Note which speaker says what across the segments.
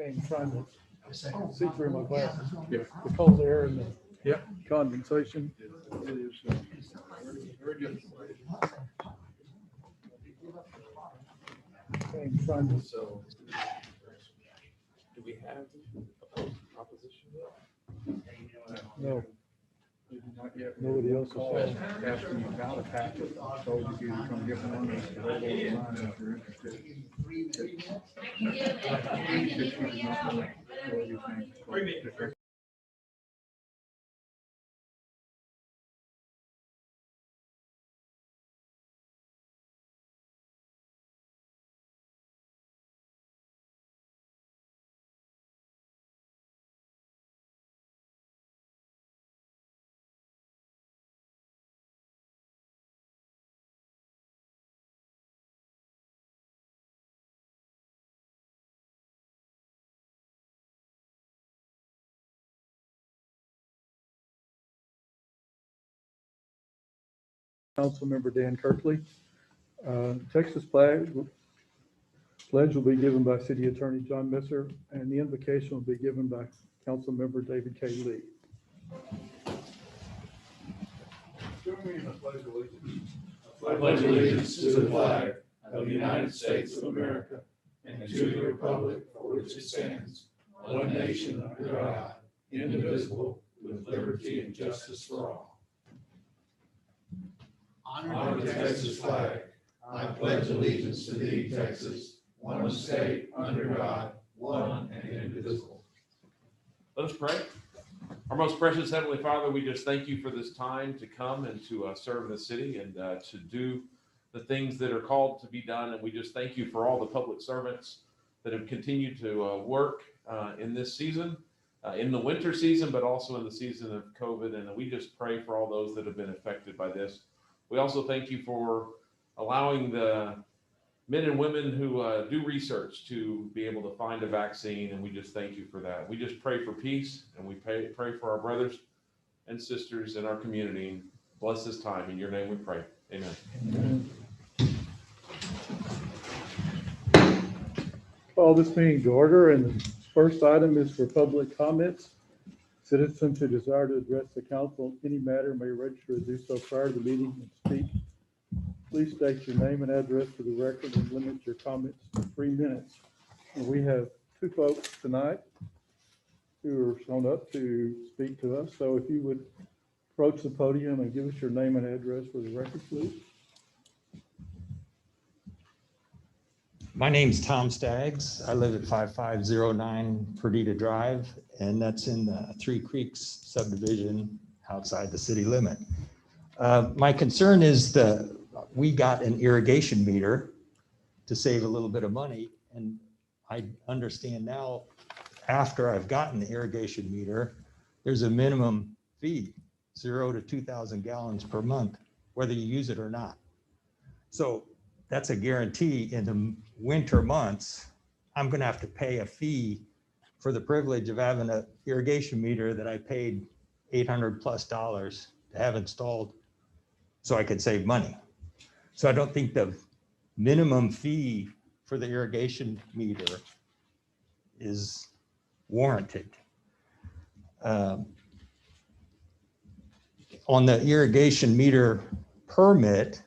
Speaker 1: I'm trying to see through my glasses. The cold air and the condensation. It is very difficult. I'm trying to.
Speaker 2: So, do we have opposition yet?
Speaker 1: No. Nobody else is asking you about a packet. So you can come get one. If you're interested. Councilmember Dan Kirkley. Texas pledge will be given by City Attorney John Messer, and the invocation will be given by Councilmember David K. Lee.
Speaker 3: I pledge allegiance to the flag of the United States of America and to the republic for which it stands, one nation under God, indivisible, with liberty and justice for all. Honor the Texas flag. I pledge allegiance to thee, Texas, one state under God, one and indivisible.
Speaker 2: Let us pray. Our most precious Heavenly Father, we just thank you for this time to come and to serve in the city and to do the things that are called to be done. And we just thank you for all the public servants that have continued to work in this season, in the winter season, but also in the season of COVID. And we just pray for all those that have been affected by this. We also thank you for allowing the men and women who do research to be able to find a vaccine, and we just thank you for that. We just pray for peace, and we pray for our brothers and sisters in our community. And bless this time. In your name we pray. Amen.
Speaker 1: Amen. Call this meeting to order, and the first item is for public comments. Citizens who desire to address the council on any matter may register to do so prior to the meeting and speak. Please state your name and address for the record and limit your comments to 3 minutes. And we have 2 folks tonight who are shown up to speak to us. So if you would approach the podium and give us your name and address for the record, please.
Speaker 4: My name's Tom Staggs. I live at 5509 Perdita Drive, and that's in the Three Creeks subdivision outside the city limit. My concern is we got an irrigation meter to save a little bit of money, and I understand now, after I've gotten the irrigation meter, there's a minimum fee, 0 to 2,000 gallons per month, whether you use it or not. So that's a guarantee. In the winter months, I'm going to have to pay a fee for the privilege of having an irrigation meter that I paid $800+ to have installed so I could save money. So I don't think the minimum fee for the irrigation meter is warranted. On the irrigation meter permit,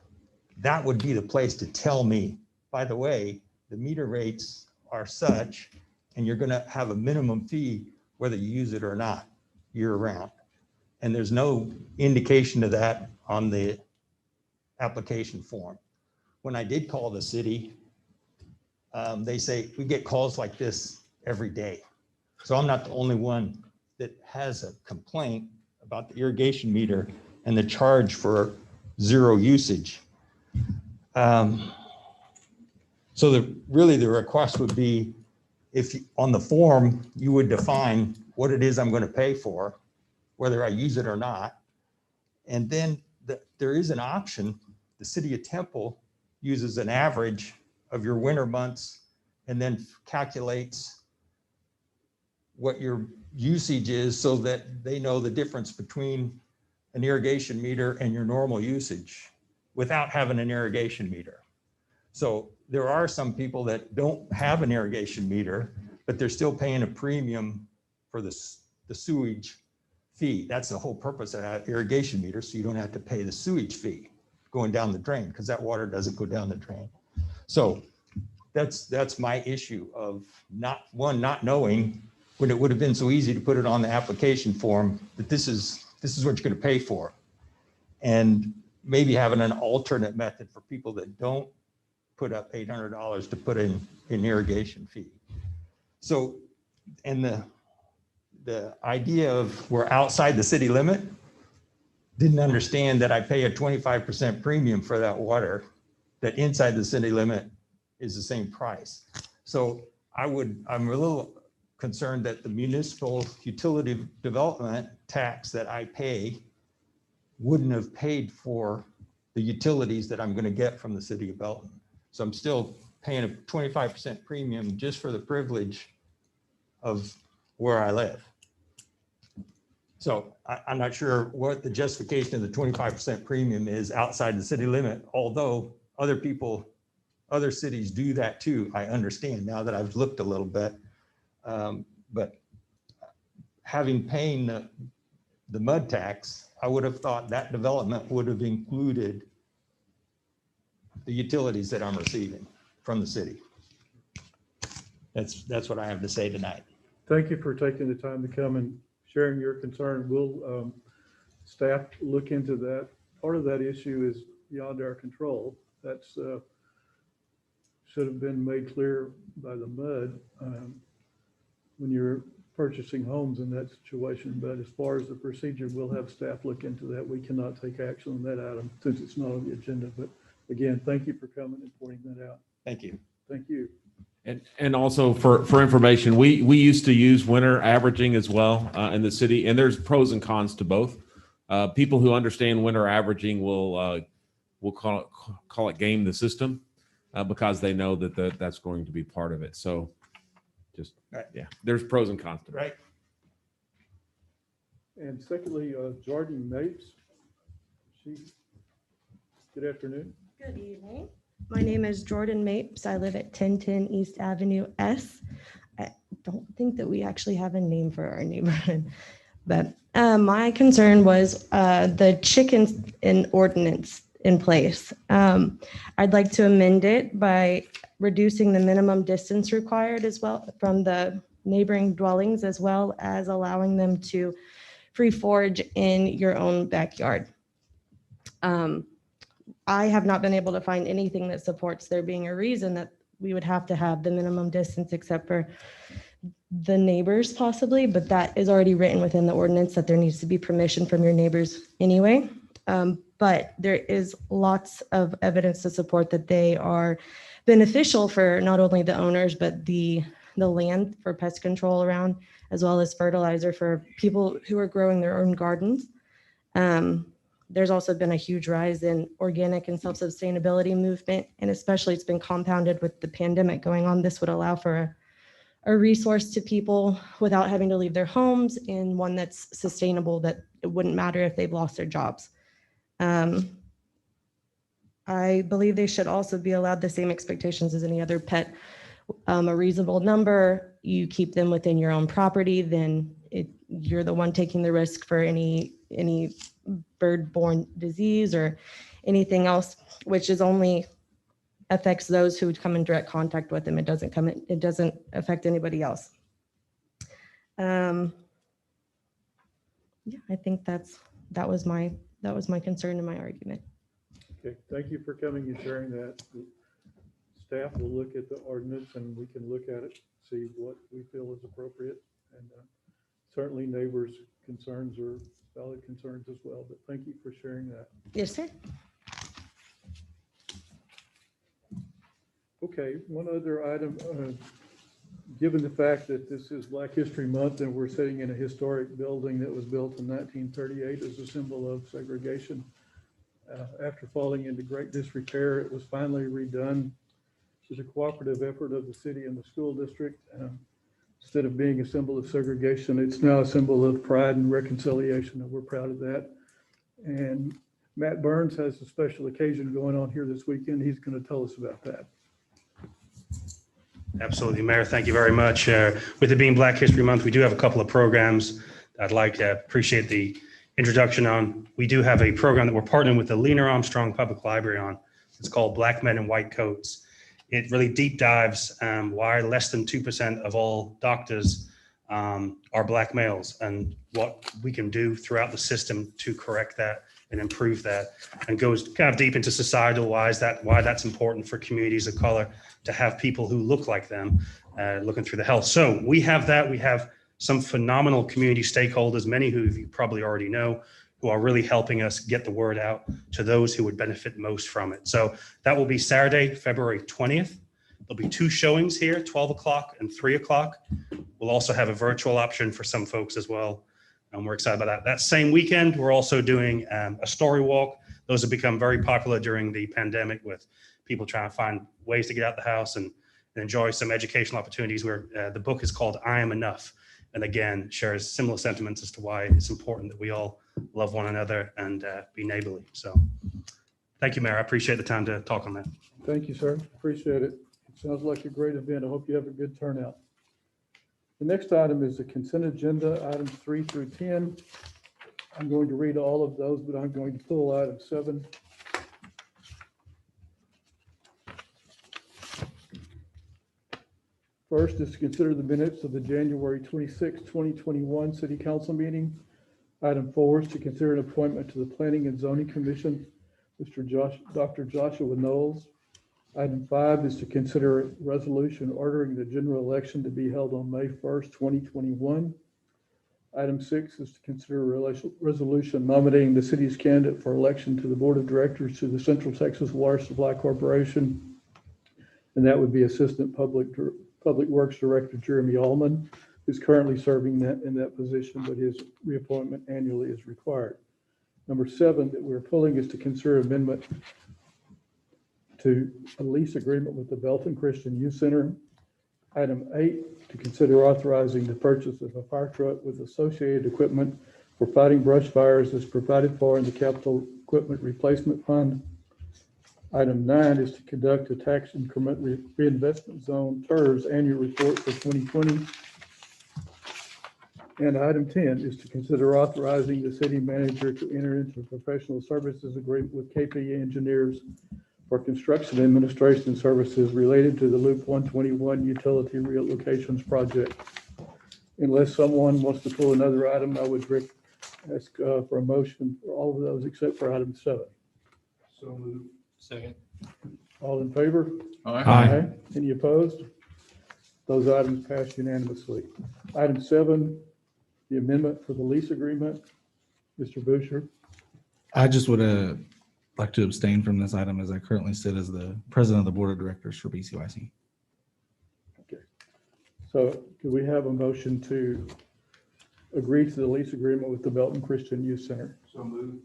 Speaker 4: that would be the place to tell me, by the way, the meter rates are such, and you're going to have a minimum fee whether you use it or not year round. And there's no indication of that on the application form. When I did call the city, they say we get calls like this every day. So I'm not the only one that has a complaint about the irrigation meter and the charge for 0 usage. So really the request would be, if on the form you would define what it is I'm going to pay for, whether I use it or not. And then there is an option. The city of Temple uses an average of your winter months and then calculates what your usage is so that they know the difference between an irrigation meter and your normal usage without having an irrigation meter. So there are some people that don't have an irrigation meter, but they're still paying a premium for the sewage fee. That's the whole purpose of that irrigation meter, so you don't have to pay the sewage fee going down the drain, because that water doesn't go down the drain. So that's my issue of not knowing, when it would have been so easy to put it on the application form, that this is what you're going to pay for. And maybe having an alternate method for people that don't put up $800 to put in an irrigation fee. So, and the idea of we're outside the city limit, didn't understand that I pay a 25% premium for that water, that inside the city limit is the same price. So I'm a little concerned that the municipal utility development tax that I pay wouldn't have paid for the utilities that I'm going to get from the city of Belton. So I'm still paying a 25% premium just for the privilege of where I live. So I'm not sure what the justification of the 25% premium is outside the city limit, although other cities do that too. I understand now that I've looked a little bit, but paying the mud tax, I would have thought that development would have included the utilities that I'm receiving from the city. That's what I have to say tonight.
Speaker 1: Thank you for taking the time to come and sharing your concern. We'll staff look into that. Part of that issue is beyond our control. That's should have been made clear by the MUD when you're purchasing homes in that situation. But as far as the procedure, we'll have staff look into that. We cannot take action on that item since it's not on the agenda. But again, thank you for coming and pointing that out.
Speaker 4: Thank you.
Speaker 1: Thank you.
Speaker 2: And also for information, we used to use winter averaging as well in the city, and there's pros and cons to both. People who understand winter averaging will call it game the system because they know that that's going to be part of it. So just
Speaker 4: right.
Speaker 2: Yeah, there's pros and cons to it.
Speaker 4: Right.
Speaker 1: And secondly, Jordan Mapes. Good afternoon.
Speaker 5: Good evening. My name is Jordan Mapes. I live at 1010 East Avenue S. I don't think that we actually have a name for our neighborhood, but my concern was the chickens in ordinance in place. I'd like to amend it by reducing the minimum distance required as well from the neighboring dwellings, as well as allowing them to free forage in your own backyard. I have not been able to find anything that supports there being a reason that we would have to have the minimum distance, except for the neighbors possibly, but that is already written within the ordinance that there needs to be permission from your neighbors anyway. But there is lots of evidence to support that they are beneficial for not only the owners, but the land for pest control around, as well as fertilizer for people who are growing their own gardens. There's also been a huge rise in organic and self-sustainability movement, and especially it's been compounded with the pandemic going on. This would allow for a resource to people without having to leave their homes, and one that's sustainable, that it wouldn't matter if they've lost their jobs. I believe they should also be allowed the same expectations as any other pet, a reasonable number. You keep them within your own property, then you're the one taking the risk for any bird-borne disease or anything else, which is only affects those who would come in direct contact with them. It doesn't affect anybody else. Yeah, I think that was my concern and my argument.
Speaker 1: Okay, thank you for coming and sharing that. Staff will look at the ordinance and we can look at it, see what we feel is appropriate. And certainly neighbors' concerns are valid concerns as well, but thank you for sharing that.
Speaker 5: Yes, sir.
Speaker 1: Okay, one other item, given the fact that this is Black History Month and we're sitting in a historic building that was built in 1938 as a symbol of segregation, after falling into great disrepair, it was finally redone. It was a cooperative effort of the city and the school district. Instead of being a symbol of segregation, it's now a symbol of pride and reconciliation, and we're proud of that. And Matt Burns has a special occasion going on here this weekend. He's going to tell us about that.
Speaker 6: Absolutely, Mayor. Thank you very much. With it being Black History Month, we do have a couple of programs I'd like to appreciate the introduction on. We do have a program that we're partnering with the Lena Armstrong Public Library on. It's called Black Men in White Coats. It really deep dives why less than 2% of all doctors are Black males and what we can do throughout the system to correct that and improve that, and goes kind of deep into societal why that's important for communities of color to have people who look like them looking through the health. So we have that. We have some phenomenal community stakeholders, many who you probably already know, who are really helping us get the word out to those who would benefit most from it. So that will be Saturday, February 20th. There'll be 2 showings here, 12 o'clock and 3 o'clock. We'll also have a virtual option for some folks as well. And we're excited about that. That same weekend, we're also doing a story walk. Those have become very popular during the pandemic with people trying to find ways to get out the house and enjoy some educational opportunities, where the book is called I Am Enough. And again, shares similar sentiments as to why it's important that we all love one another and be neighborly. So thank you, Mayor. I appreciate the time to talk on that.
Speaker 1: Thank you, sir. Appreciate it. It sounds like a great event. I hope you have a good turnout. The next item is the consent agenda, items 3 through 10. I'm going to read all of those, but I'm going to pull item 7. First is to consider the minutes of the January 26, 2021 City Council meeting. Item 4 is to consider an appointment to the Planning and Zoning Commission, Dr. Joshua Knowles. Item 5 is to consider a resolution ordering the general election to be held on May 1st, 2021. Item 6 is to consider a resolution nominating the city's candidate for election to the Board of Directors to the Central Texas Water Supply Corporation. And that would be Assistant Public Works Director Jeremy Allman, who's currently serving in that position, but his reappointment annually is required. Number 7 that we're pulling is to consider amendment to a lease agreement with the Belton Christian Youth Center. Item 8, to consider authorizing the purchase of a fire truck with associated equipment for fighting brush fires as provided for in the Capital Equipment Replacement Fund. Item 9 is to conduct a tax increment reinvestment zone TERS annual report for 2020. And item 10 is to consider authorizing the city manager to enter into a professional services agreement with KP Engineers for construction administration services related to the Loop 121 utility relocations project. Unless someone wants to pull another item, I would ask for a motion for all of those except for item 7.
Speaker 3: So moved. Second.
Speaker 1: All in favor?
Speaker 3: Aye.
Speaker 1: Any opposed? Those items pass unanimously. Item 7, the amendment for the lease agreement. Mr. Boucher.
Speaker 7: I just would like to abstain from this item, as I currently sit as the president of the board of directors for BCYC.
Speaker 1: Okay. So do we have a motion to agree to the lease agreement with the Belton Christian Youth Center?
Speaker 3: So moved.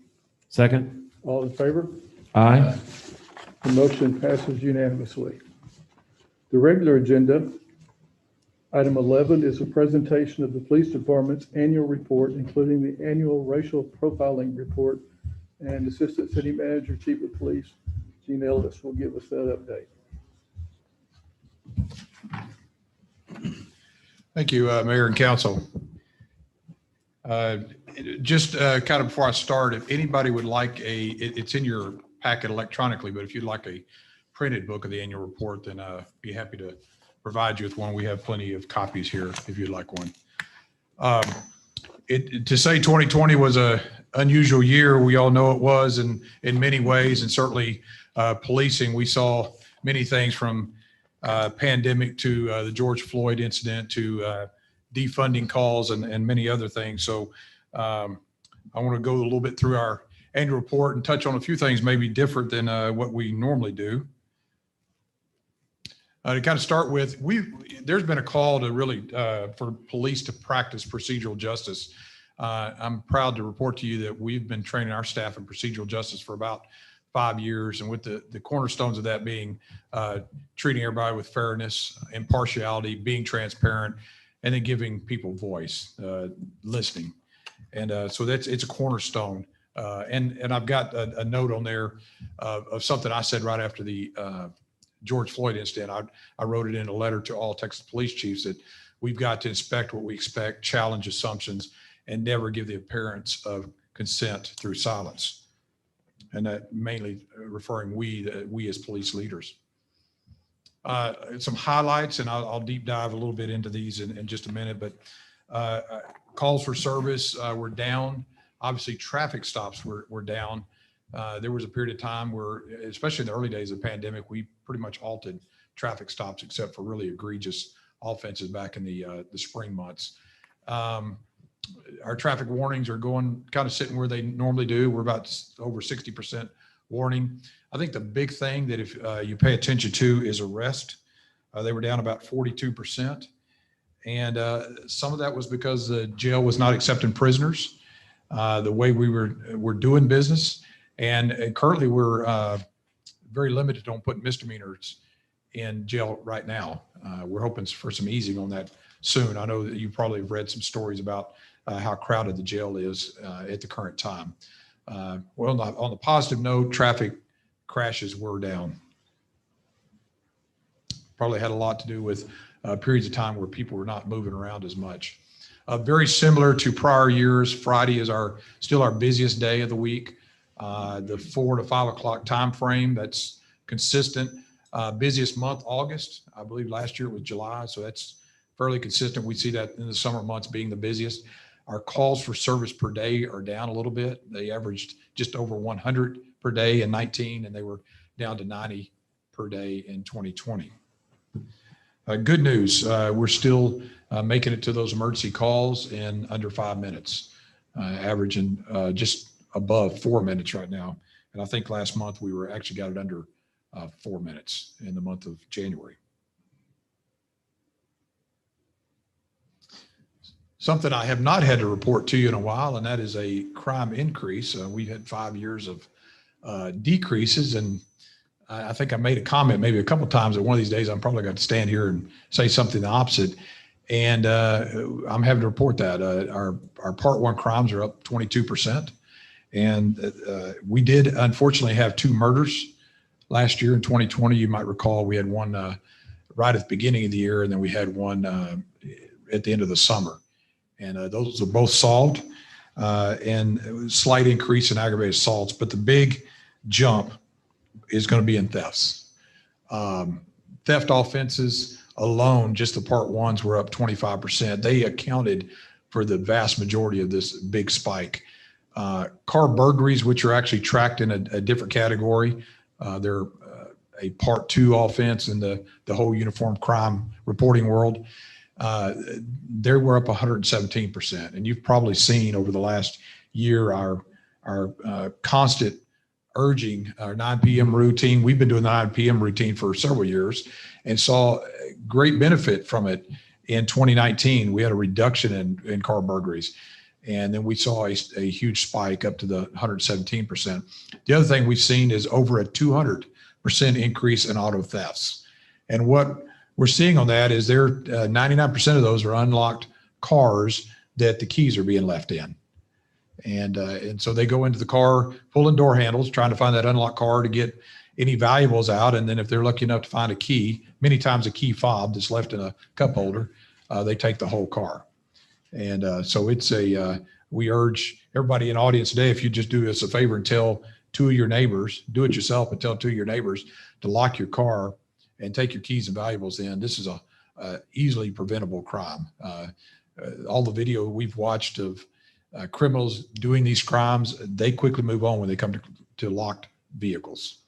Speaker 8: Second.
Speaker 1: All in favor?
Speaker 8: Aye.
Speaker 1: The motion passes unanimously. The regular agenda, item 11, is a presentation of the police department's annual report, including the annual racial profiling report, and Assistant City Manager, Chief of Police, Gene Ellis, will give us that update.
Speaker 9: Thank you, Mayor and Council. Just kind of before I start, if anybody would like it's in your packet electronically, but if you'd like a printed book of the annual report, then be happy to provide you with one. We have plenty of copies here if you'd like one. To say 2020 was a unusual year, we all know it was in many ways, and certainly policing. We saw many things from pandemic to the George Floyd incident to defunding calls and many other things. So I want to go a little bit through our annual report and touch on a few things maybe different than what we normally do. To kind of start with, there's been a call to really for police to practice procedural justice. I'm proud to report to you that we've been training our staff in procedural justice for about 5 years, and with the cornerstones of that being treating everybody with fairness, impartiality, being transparent, and then giving people voice, listening. And so it's a cornerstone. And I've got a note on there of something I said right after the George Floyd incident, I wrote it in a letter to all Texas police chiefs that we've got to inspect what we expect, challenge assumptions, and never give the appearance of consent through silence. And that mainly referring we as police leaders. Some highlights, and I'll deep dive a little bit into these in just a minute, but calls for service were down. Obviously, traffic stops were down. There was a period of time where, especially in the early days of the pandemic, we pretty much halted traffic stops except for really egregious offenses back in the spring months. Our traffic warnings are going kind of sitting where they normally do. We're about over 60% warning. I think the big thing that if you pay attention to is arrest. They were down about 42%. And some of that was because the jail was not accepting prisoners the way we were doing business. And currently we're very limited on putting misdemeanors in jail right now. We're hoping for some easing on that soon. I know that you probably have read some stories about how crowded the jail is at the current time. Well, on the positive note, traffic crashes were down. Probably had a lot to do with periods of time where people were not moving around as much. Very similar to prior years, Friday is still our busiest day of the week. The 4 to 5 o'clock time frame, that's consistent. Busiest month, August. I believe last year was July, so that's fairly consistent. We see that in the summer months being the busiest. Our calls for service per day are down a little bit. They averaged just over 100 per day in 19, and they were down to 90 per day in 2020. Good news, we're still making it to those emergency calls in under 5 minutes, averaging just above 4 minutes right now. And I think last month we were actually got it under 4 minutes in the month of January. Something I have not had to report to you in a while, and that is a crime increase. We had 5 years of decreases, and I think I made a comment maybe a couple of times that one of these days I'm probably going to stand here and say something the opposite. And I'm having to report that our Part 1 crimes are up 22%. And we did unfortunately have 2 murders last year in 2020. You might recall we had one right at the beginning of the year, and then we had one at the end of the summer. And those are both solved, and it was a slight increase in aggravated assaults. But the big jump is going to be in thefts. Theft offenses alone, just the Part 1s were up 25%. They accounted for the vast majority of this big spike. Car burglaries, which are actually tracked in a different category, they're a Part 2 offense in the whole uniform crime reporting world. They were up 117%. And you've probably seen over the last year our constant urging, our 9 p.m. routine. We've been doing the 9 p.m. routine for several years and saw great benefit from it. In 2019, we had a reduction in car burglaries. And then we saw a huge spike up to the 117%. The other thing we've seen is over a 200% increase in auto thefts. And what we're seeing on that is 99% of those are unlocked cars that the keys are being left in. And so they go into the car, pulling door handles, trying to find that unlocked car to get any valuables out. And then if they're lucky enough to find a key, many times a key fob that's left in a cup holder, they take the whole car. And so we urge everybody in the audience today, if you just do us a favor and tell 2 of your neighbors, do it yourself, but tell 2 of your neighbors to lock your car and take your keys and valuables in. This is a easily preventable crime. All the video we've watched of criminals doing these crimes, they quickly move on when they come to locked vehicles.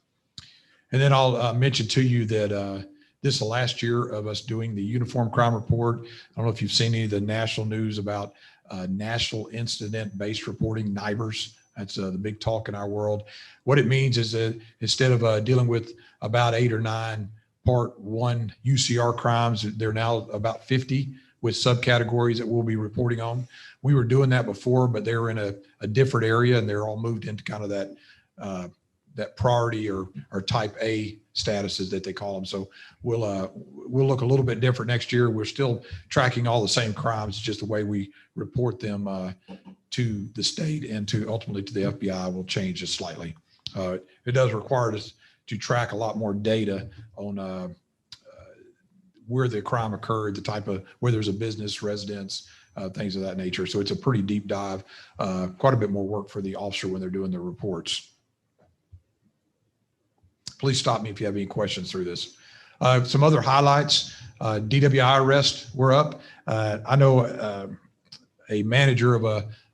Speaker 9: And then I'll mention to you that this is the last year of us doing the Uniform Crime Report. I don't know if you've seen any of the national news about National Incident-Based Reporting, NIBRS. That's the big talk in our world. What it means is that instead of dealing with about 8 or 9 Part 1 UCR crimes, they're now about 50 with subcategories that we'll be reporting on. We were doing that before, but they were in a different area, and they're all moved into kind of that priority or type A statuses that they call them. So we'll look a little bit different next year. We're still tracking all the same crimes, just the way we report them to the state and ultimately to the FBI will change just slightly. It does require us track a lot more data on where the crime occurred, the type of, where there's a business, residence, things of that nature. So it's a pretty deep dive, quite a bit more work for the officer when they're doing their reports. Please stop me if you have any questions through this. Some other highlights, DWI arrests were up. I know a manager of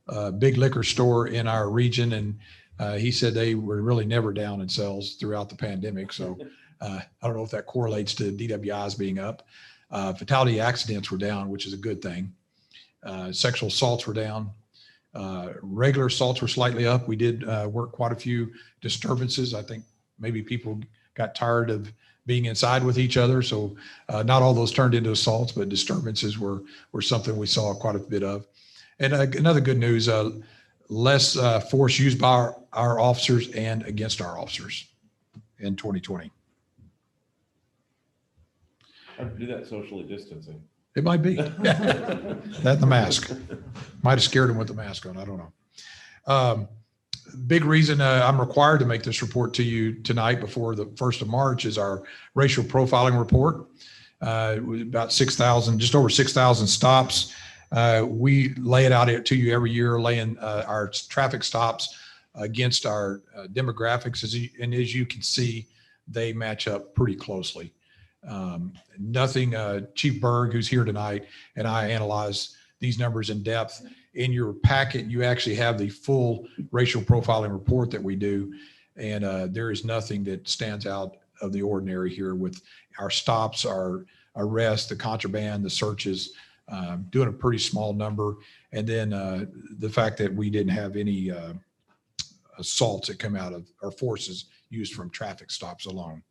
Speaker 9: a big liquor store in our region, and he said they were really never down in sales throughout the pandemic. So I don't know if that correlates to DWIs being up. Fatality accidents were down, which is a good thing. Sexual assaults were down. Regular assaults were slightly up. We did work quite a few disturbances. I think maybe people got tired of being inside with each other. So not all those turned into assaults, but disturbances were something we saw quite a bit of. And another good news, less force used by our officers and against our officers in 2020.
Speaker 2: How to do that socially distancing?
Speaker 9: It might be. That and the mask. Might have scared him with the mask on. I don't know. Big reason I'm required to make this report to you tonight before the 1st of March is our racial profiling report. About 6,000, just over 6,000 stops. We lay it out to you every year, laying our traffic stops against our demographics. And as you can see, they match up pretty closely. Nothing, Chief Berg, who's here tonight, and I analyze these numbers in depth. In your packet, you actually have the full racial profiling report that we do. And there is nothing that stands out of the ordinary here with our stops, our arrests, the contraband, the searches, doing a pretty small number. And then the fact that we didn't have any assaults that come out of our forces used from traffic stops alone.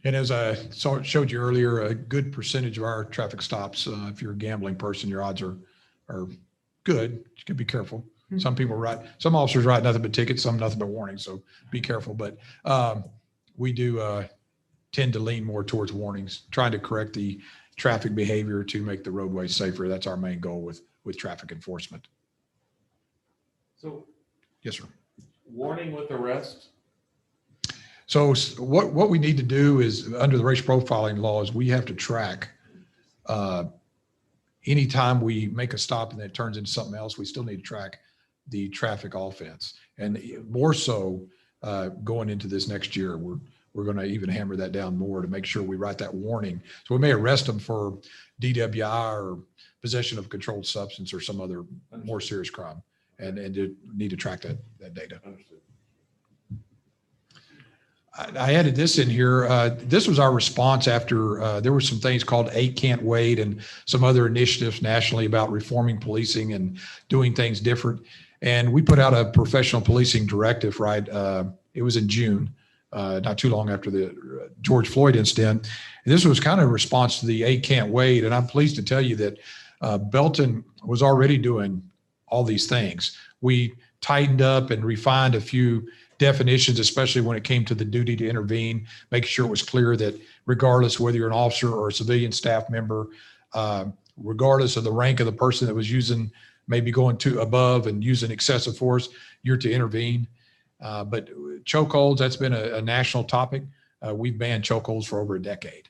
Speaker 9: And as I showed you earlier, a good percentage of our traffic stops, if you're a gambling person, your odds are good. You can be careful. Some people some officers write nothing but tickets, some nothing but warnings. So be careful. But we do tend to lean more towards warnings, trying to correct the traffic behavior to make the roadways safer. That's our main goal with traffic enforcement.
Speaker 2: So,
Speaker 9: yes, sir.
Speaker 2: Warning with arrest.
Speaker 9: So what we need to do is, under the racial profiling laws, we have to track anytime we make a stop and then it turns into something else, we still need to track the traffic offense. And more so going into this next year, we're going to even hammer that down more to make sure we write that warning. So we may arrest them for DWI or possession of a controlled substance or some other more serious crime, and need to track that data.
Speaker 2: Understood.
Speaker 9: I added this in here. This was our response after there were some things called 8 Can't Wait and some other initiatives nationally about reforming policing and doing things different. And we put out a professional policing directive, right? It was in June, not too long after the George Floyd incident. And this was kind of a response to the 8 Can't Wait. And I'm pleased to tell you that Belton was already doing all these things. We tightened up and refined a few definitions, especially when it came to the duty to intervene, making sure it was clear that regardless whether you're an officer or a civilian staff member, regardless of the rank of the person that was using, maybe going to above and using excessive force, you're to intervene. But chokeholds, that's been a national topic. We've banned chokeholds for over a decade.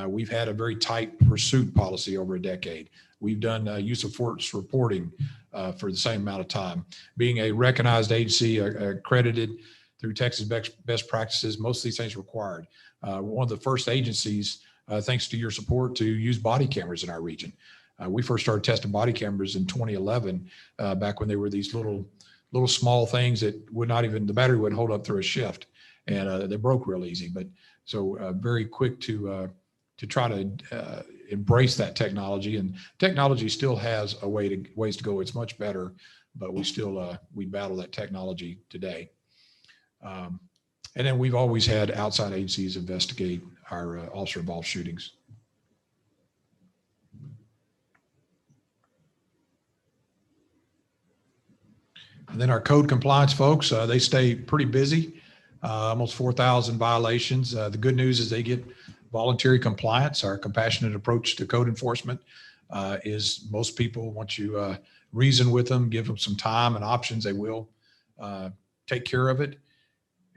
Speaker 9: We've had a very tight pursuit policy over a decade. We've done use of force reporting for the same amount of time. Being a recognized agency, accredited through Texas best practices, most of these things are required. One of the first agencies, thanks to your support, to use body cameras in our region. We first started testing body cameras in 2011, back when they were these little small things that would not even, the battery wouldn't hold up through a shift, and they broke real easy. But so very quick to try to embrace that technology, and technology still has ways to go. It's much better, but we still we battle that technology today. And then we've always had outside agencies investigate our officer involved shootings. And then our code compliance folks, they stay pretty busy, almost 4,000 violations. The good news is they get voluntary compliance, our compassionate approach to code enforcement is most people, once you reason with them, give them some time and options, they will take care of it.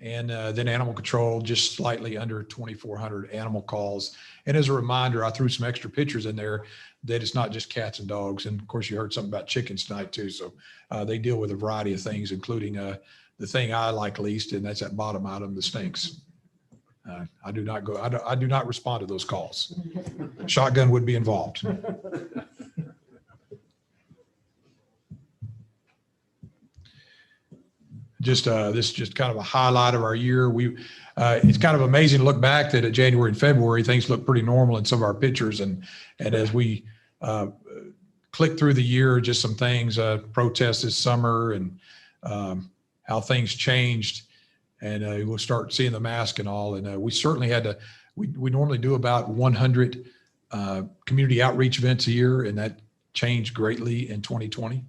Speaker 9: And then animal control, just slightly under 2,400 animal calls. And as a reminder, I threw some extra pictures in there that it's not just cats and dogs. And of course, you heard something about chickens tonight too. So they deal with a variety of things, including the thing I like least, and that's that bottom item, the stinks. I do not respond to those calls. Shotgun would be involved. This is just kind of a highlight of our year. It's kind of amazing to look back that at January and February, things look pretty normal in some of our pictures. And as we click through the year, just some things, protests this summer and how things changed. And we'll start seeing the mask and all. And we certainly had to, we normally do about 100 community outreach events a year, and that changed greatly in 2020.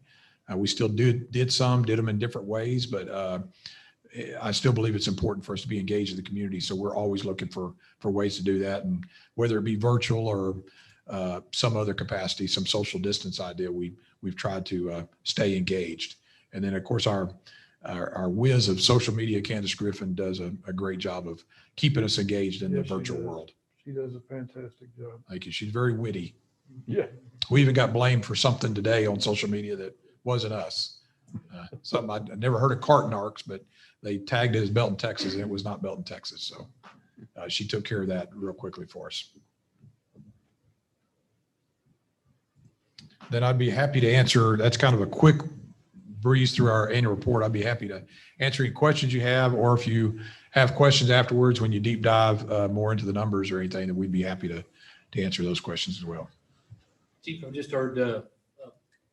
Speaker 9: We still did them in different ways, but I still believe it's important for us to be engaged in the community. So we're always looking for ways to do that. And whether it be virtual or some other capacity, some social distance idea, we've tried to stay engaged. And then of course our whiz of social media, Candace Griffin, does a great job of keeping us engaged in the virtual world.
Speaker 1: She does a fantastic job.
Speaker 9: Thank you. She's very witty.
Speaker 1: Yeah.
Speaker 9: We even got blamed for something today on social media that wasn't us. Something I'd never heard of Cart Narcs, but they tagged it as Belton, Texas, and it was not Belton, Texas. So she took care of that real quickly for us. Then I'd be happy to answer. That's kind of a quick breeze through our annual report. I'd be happy to answer any questions you have, or if you have questions afterwards when you deep dive more into the numbers or anything, then we'd be happy to answer those questions as well.
Speaker 10: Chief, I just heard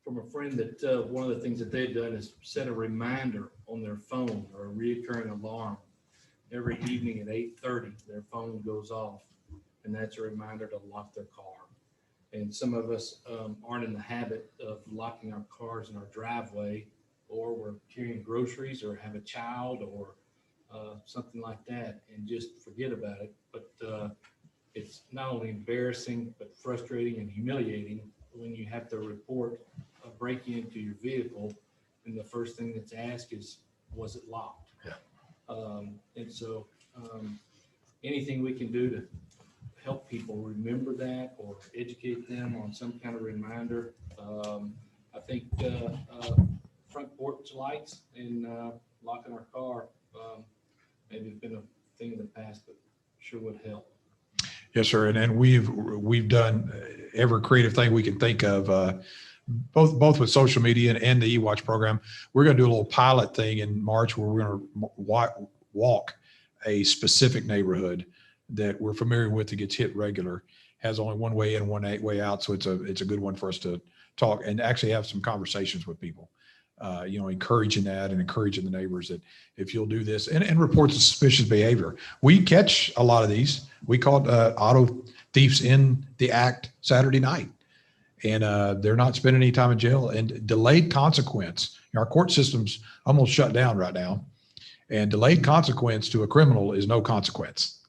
Speaker 10: from a friend that one of the things that they've done is set a reminder on their phone or a reoccurring alarm. Every evening at 8:30, their phone goes off, and that's a reminder to lock their car. And some of us aren't in the habit of locking our cars in our driveway, or we're carrying groceries or have a child or something like that and just forget about it. But it's not only embarrassing, but frustrating and humiliating when you have to report a break-in into your vehicle, and the first thing that's asked is, was it locked?
Speaker 9: Yeah.
Speaker 10: And so anything we can do to help people remember that or educate them on some kind of reminder. I think front porch lights and locking our car maybe have been a thing in the past, but sure would help.
Speaker 9: Yes, sir. And we've done every creative thing we can think of, both with social media and the eWatch program. We're going to do a little pilot thing in March where we're going to walk a specific neighborhood that we're familiar with that gets hit regular, has only one way in, one way out. So it's a good one for us to talk and actually have some conversations with people, encouraging that and encouraging the neighbors that if you'll do this and report the suspicious behavior. We catch a lot of these. We caught auto thieves in the act Saturday night, and they're not spending any time in jail. And delayed consequence, our court system's almost shut down right now, and delayed consequence to a criminal is no consequence.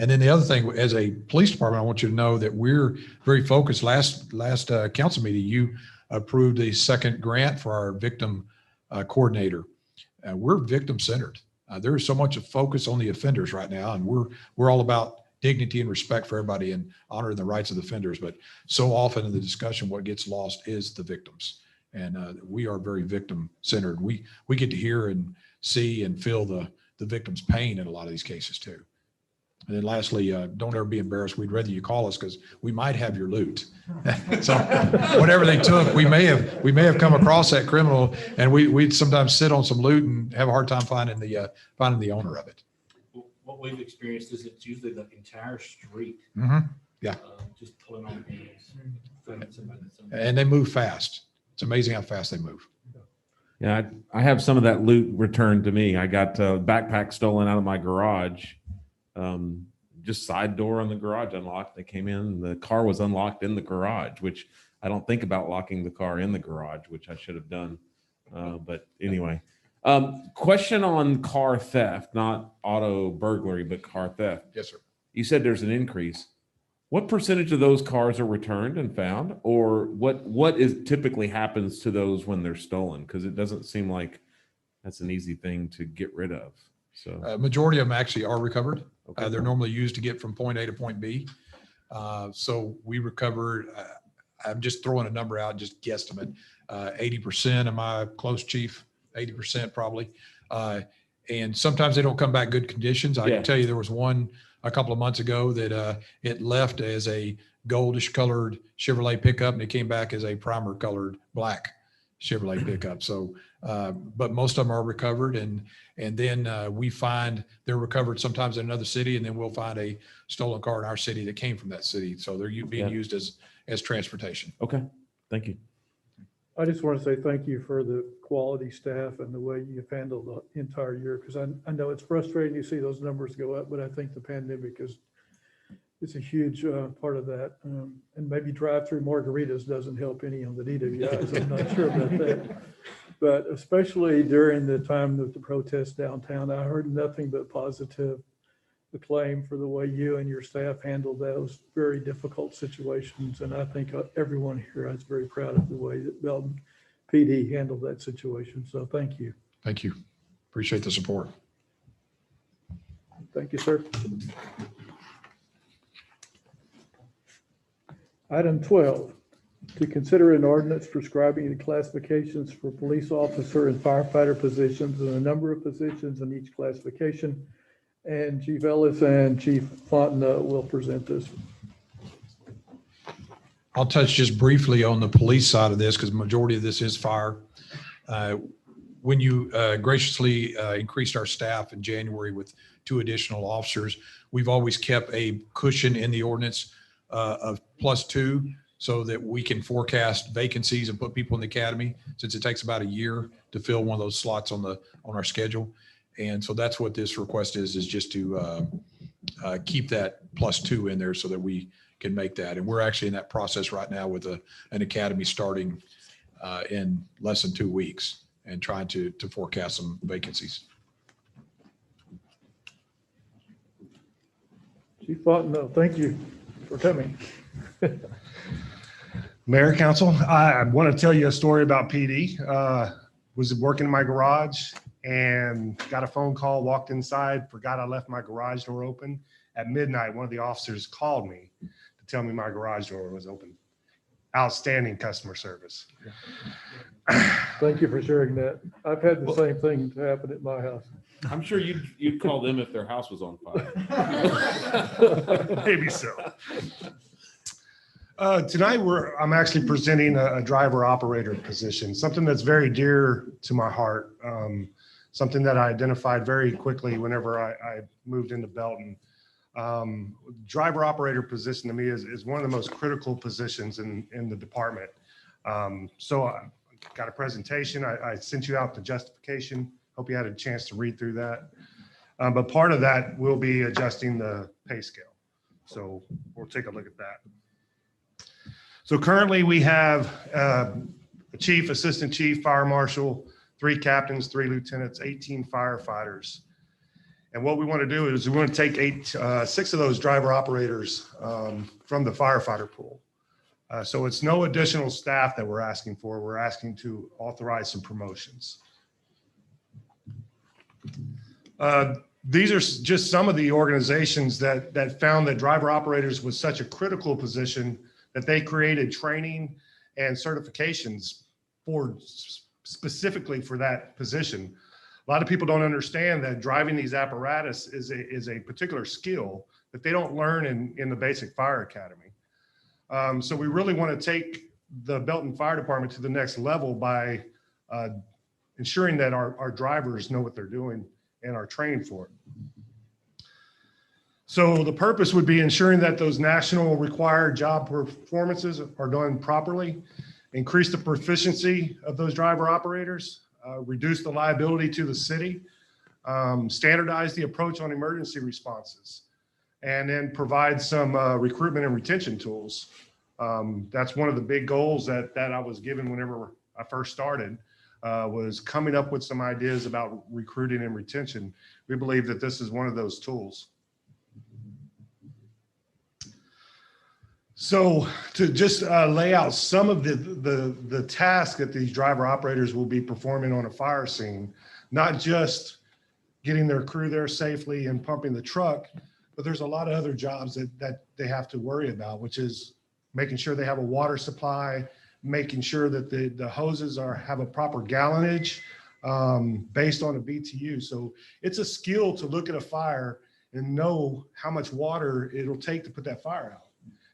Speaker 9: And then the other thing, as a police department, I want you to know that we're very focused. Last council meeting, you approved a second grant for our victim coordinator. We're victim centered. There is so much of focus on the offenders right now, and we're all about dignity and respect for everybody and honoring the rights of the offenders. But so often in the discussion, what gets lost is the victims, and we are very victim centered. We get to hear and see and feel the victim's pain in a lot of these cases too. And then lastly, don't ever be embarrassed. We'd rather you call us because we might have your loot. So whatever they took, we may have come across that criminal, and we'd sometimes sit on some loot and have a hard time finding the owner of it.
Speaker 10: What we've experienced is it's usually the entire street.
Speaker 9: Mm-hmm. Yeah.
Speaker 10: Just pulling on hands.
Speaker 9: And they move fast. It's amazing how fast they move.
Speaker 8: Yeah, I have some of that loot returned to me. I got a backpack stolen out of my garage. Just side door on the garage unlocked. They came in, the car was unlocked in the garage, which I don't think about locking the car in the garage, which I should have done. But anyway, question on car theft, not auto burglary, but car theft.
Speaker 9: Yes, sir.
Speaker 8: you said there's an increase. What percentage of those cars are returned and found, or what is typically happens to those when they're stolen? Because it doesn't seem like that's an easy thing to get rid of. So
Speaker 9: Majority of them actually are recovered.
Speaker 8: okay.
Speaker 9: They're normally used to get from point A to point B. So we recovered, I'm just throwing a number out, just guesstimate, 80%. Am I close, Chief? 80% probably. And sometimes they don't come back good conditions. I
Speaker 8: Yeah.
Speaker 9: can tell you there was one a couple of months ago that it left as a goldish colored Chevrolet pickup and it came back as a primer colored black Chevrolet pickup. So, but most of them are recovered, and then we find they're recovered sometimes in another city, and then we'll find a stolen car in our city that came from that city. So they're being used as transportation.
Speaker 8: Okay, thank you.
Speaker 1: I just want to say thank you for the quality staff and the way you've handled the entire year, because I know it's frustrating to see those numbers go up, but I think the pandemic is a huge part of that. And maybe drive-through margaritas doesn't help any of the DWIs. I'm not sure about that. But especially during the time of the protests downtown, I heard nothing but positive acclaim for the way you and your staff handled those very difficult situations. And I think everyone here is very proud of the way that Belton PD handled that situation. So thank you.
Speaker 9: Thank you. Appreciate the support.
Speaker 1: Thank you, sir. Item 12, to consider an ordinance prescribing the classifications for police officer and firefighter positions and a number of positions in each classification. And Chief Ellis and Chief Fontenot will present this.
Speaker 9: I'll touch just briefly on the police side of this because the majority of this is fire. When you graciously increased our staff in January with 2 additional officers, we've always kept a cushion in the ordinance of +2 so that we can forecast vacancies and put people in the academy, since it takes about a year to fill one of those slots on our schedule. And so that's what this request is just to keep that +2 in there so that we can make that. And we're actually in that process right now with an academy starting in less than 2 weeks and trying to forecast some vacancies.
Speaker 1: Chief Fontenot, thank you for coming.
Speaker 11: Mayor, Council, I want to tell you a story about PD. Was working in my garage and got a phone call, walked inside, forgot I left my garage door open. At midnight, one of the officers called me to tell me my garage door was open. Outstanding customer service.
Speaker 1: Thank you for sharing that. I've had the same thing happen at my house.
Speaker 2: I'm sure you'd call them if their house was on fire.
Speaker 11: Maybe so. Tonight, I'm actually presenting a driver operator position, something that's very dear to my heart, something that I identified very quickly whenever I moved into Belton. Driver operator position to me is one of the most critical positions in the department. So I got a presentation. I sent you out the justification. Hope you had a chance to read through that. But part of that will be adjusting the pay scale. So we'll take a look at that. So currently we have a chief, assistant chief, fire marshal, 3 captains, 3 lieutenants, 18 firefighters. And what we want to do is we want to take 6 of those driver operators from the firefighter pool. So it's no additional staff that we're asking for. We're asking to authorize some promotions. These are just some of the organizations that found that driver operators was such a critical position that they created training and certifications specifically for that position. A lot of people don't understand that driving these apparatus is a particular skill that they don't learn in the basic fire academy. So we really want to take the Belton Fire Department to the next level by ensuring that our drivers know what they're doing and are trained for it. So the purpose would be ensuring that those national required job performances are done properly, increase the proficiency of those driver operators, reduce the liability to the city, standardize the approach on emergency responses, and then provide some recruitment and retention tools. That's one of the big goals that I was given whenever I first started, was coming up with some ideas about recruiting and retention. We believe that this is one of those tools. So to just lay out some of the tasks that these driver operators will be performing on a fire scene, not just getting their crew there safely and pumping the truck, but there's a lot of other jobs that they have to worry about, which is making sure they have a water supply, making sure that the hoses have a proper gallonage based on a BTU. So it's a skill to look at a fire and know how much water it'll take to put that fire out.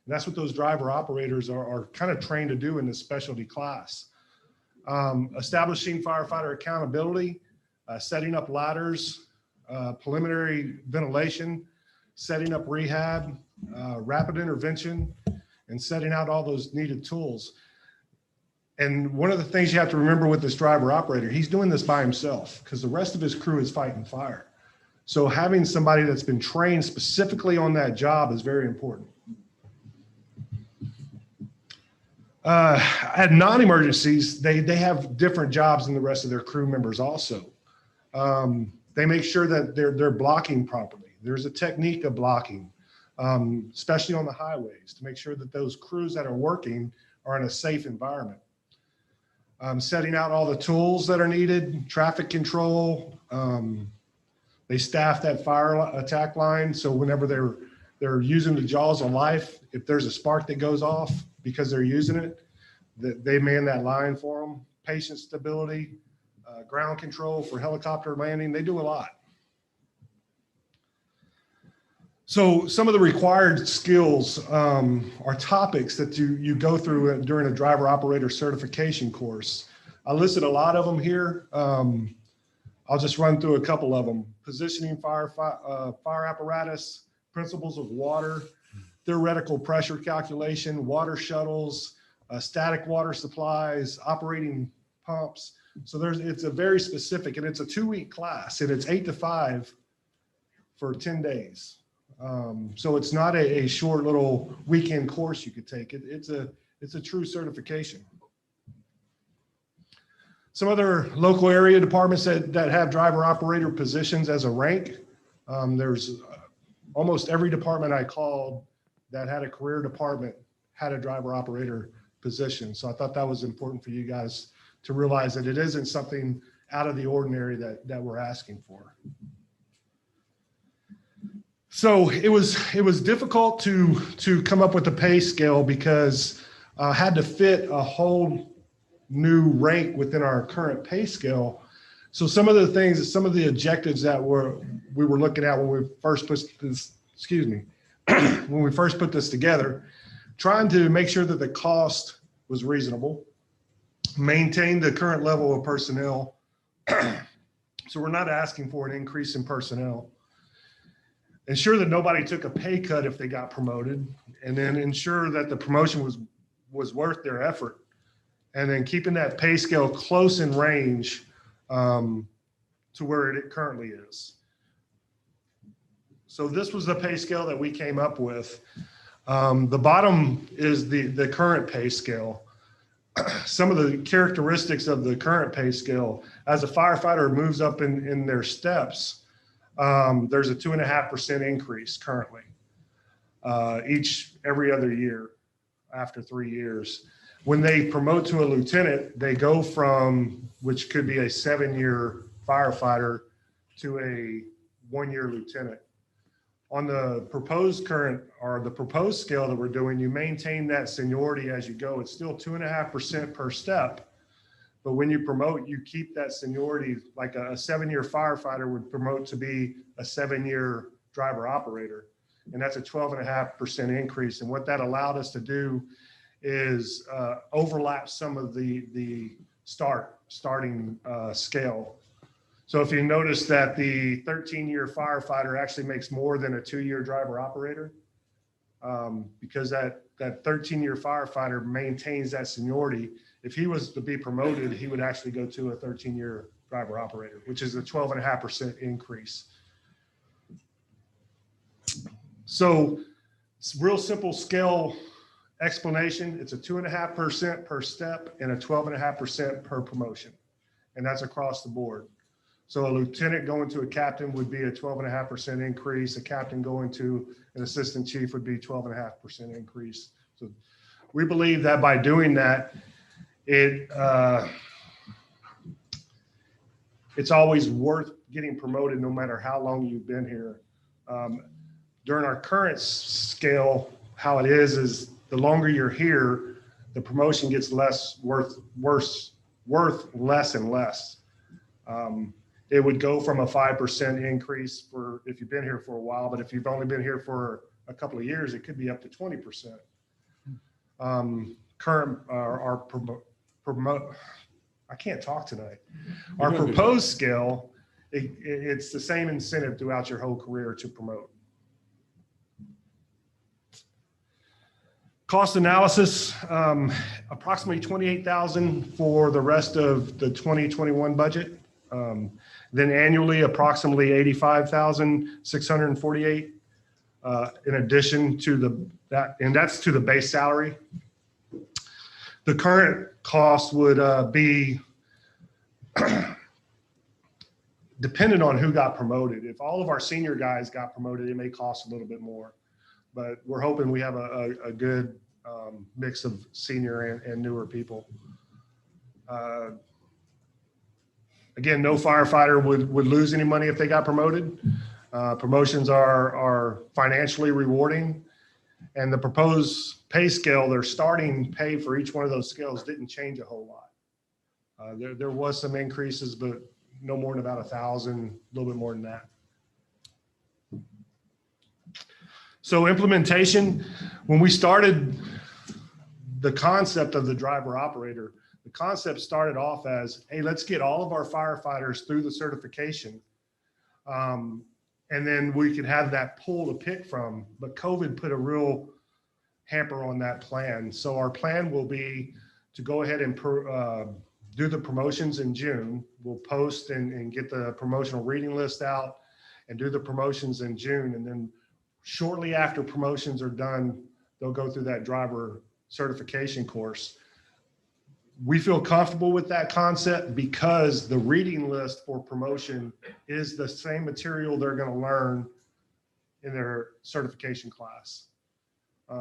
Speaker 11: And that's what those driver operators are kind of trained to do in this specialty class. Establishing firefighter accountability, setting up ladders, preliminary ventilation, setting up rehab, rapid intervention, and setting out all those needed tools. And one of the things you have to remember with this driver operator, he's doing this by himself because the rest of his crew is fighting fire. So having somebody that's been trained specifically on that job is very important. At non-emergencies, they have different jobs than the rest of their crew members also. They make sure that they're blocking properly. There's a technique of blocking, especially on the highways, to make sure that those crews that are working are in a safe environment. Setting out all the tools that are needed, traffic control. They staff that fire attack line. So whenever they're using the jaws of life, if there's a spark that goes off because they're using it, they man that line for them. Patient stability, ground control for helicopter landing. They do a lot. So some of the required skills are topics that you go through during a driver operator certification course. I listed a lot of them here. I'll just run through a couple of them. Positioning fire apparatus, principles of water, theoretical pressure calculation, water shuttles, static water supplies, operating pumps. So it's a very specific, and it's a 2-week class, and it's 8 to 5 for 10 days. So it's not a short little weekend course you could take. It's a true certification. Some other local area departments that have driver operator positions as a rank. There's almost every department I called that had a career department had a driver operator position. So I thought that was important for you guys to realize that it isn't something out of the ordinary that we're asking for. So it was difficult to come up with a pay scale because I had to fit a whole new rank within our current pay scale. So some of the objectives that we were looking at when we first put this, when we first put this together, trying to make sure that the cost was reasonable, maintain the current level of personnel. So we're not asking for an increase in personnel. Ensure that nobody took a pay cut if they got promoted, and then ensure that the promotion was worth their effort. And then keeping that pay scale close in range to where it currently is. So this was the pay scale that we came up with. The bottom is the current pay scale. Some of the characteristics of the current pay scale, as a firefighter moves up in their steps, there's a 2.5% increase currently, every other year after 3 years. When they promote to a lieutenant, they go from, which could be a 7-year firefighter, to a 1-year lieutenant. On the proposed scale that we're doing, you maintain that seniority as you go. It's still 2.5% per step. But when you promote, you keep that seniority, like a 7-year firefighter would promote to be a 7-year driver operator. And that's a 12.5% increase. And what that allowed us to do is overlap some of the starting scale. So if you notice that the 13-year firefighter actually makes more than a 2-year driver operator, because that 13-year firefighter maintains that seniority. If he was to be promoted, he would actually go to a 13-year driver operator, which is a 12.5% increase. So it's real simple scale explanation. It's a 2.5% per step and a 12.5% per promotion. And that's across the board. So a lieutenant going to a captain would be a 12.5% increase. A captain going to an assistant chief would be 12.5% increase. So So we believe that by doing that, it's always worth getting promoted no matter how long you've been here. During our current scale, how it is the longer you're here, the promotion gets worth less and less. It would go from a 5% increase for if you've been here for a while, but if you've only been here for a couple of years, it could be up to 20%. I can't talk tonight. Our proposed scale, it's the same incentive throughout your whole career to promote. Cost analysis, approximately $28,000 for the rest of the 2021 budget. Then annually, approximately $85,648 in addition to that, and that's to the base salary. The current cost would be dependent on who got promoted. If all of our senior guys got promoted, it may cost a little bit more, but we're hoping we have a good mix of senior and newer people. Again, no firefighter would lose any money if they got promoted. Promotions are financially rewarding, and the proposed pay scale, their starting pay for each one of those scales didn't change a whole lot. There was some increases, but no more than about 1,000, a little bit more than that. So implementation, when we started the concept of the driver operator, the concept started off as, hey, let's get all of our firefighters through the certification. And then we could have that pool to pick from, but COVID put a real hamper on that plan. So our plan will be to go ahead and do the promotions in June. We'll post and get the promotional reading list out and do the promotions in June. And then shortly after promotions are done, they'll go through that driver certification course. We feel comfortable with that concept because the reading list for promotion is the same material they're going to learn in their certification class.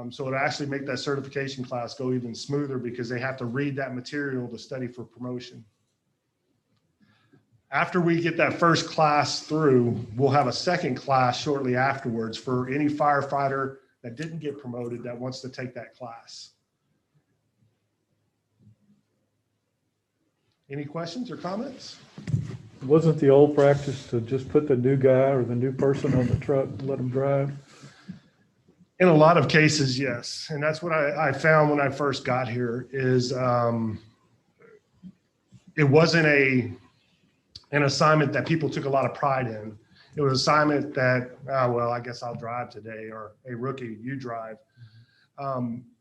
Speaker 11: So it actually make that certification class go even smoother because they have to read that material to study for promotion. After we get that first class through, we'll have a second class shortly afterwards for any firefighter that didn't get promoted that wants to take that class. Any questions or comments?
Speaker 1: Wasn't the old practice to just put the new guy or the new person on the truck and let them drive?
Speaker 11: In a lot of cases, yes. And that's what I found when I first got here is it wasn't an assignment that people took a lot of pride in. It was an assignment that, well, I guess I'll drive today, or hey, rookie, you drive.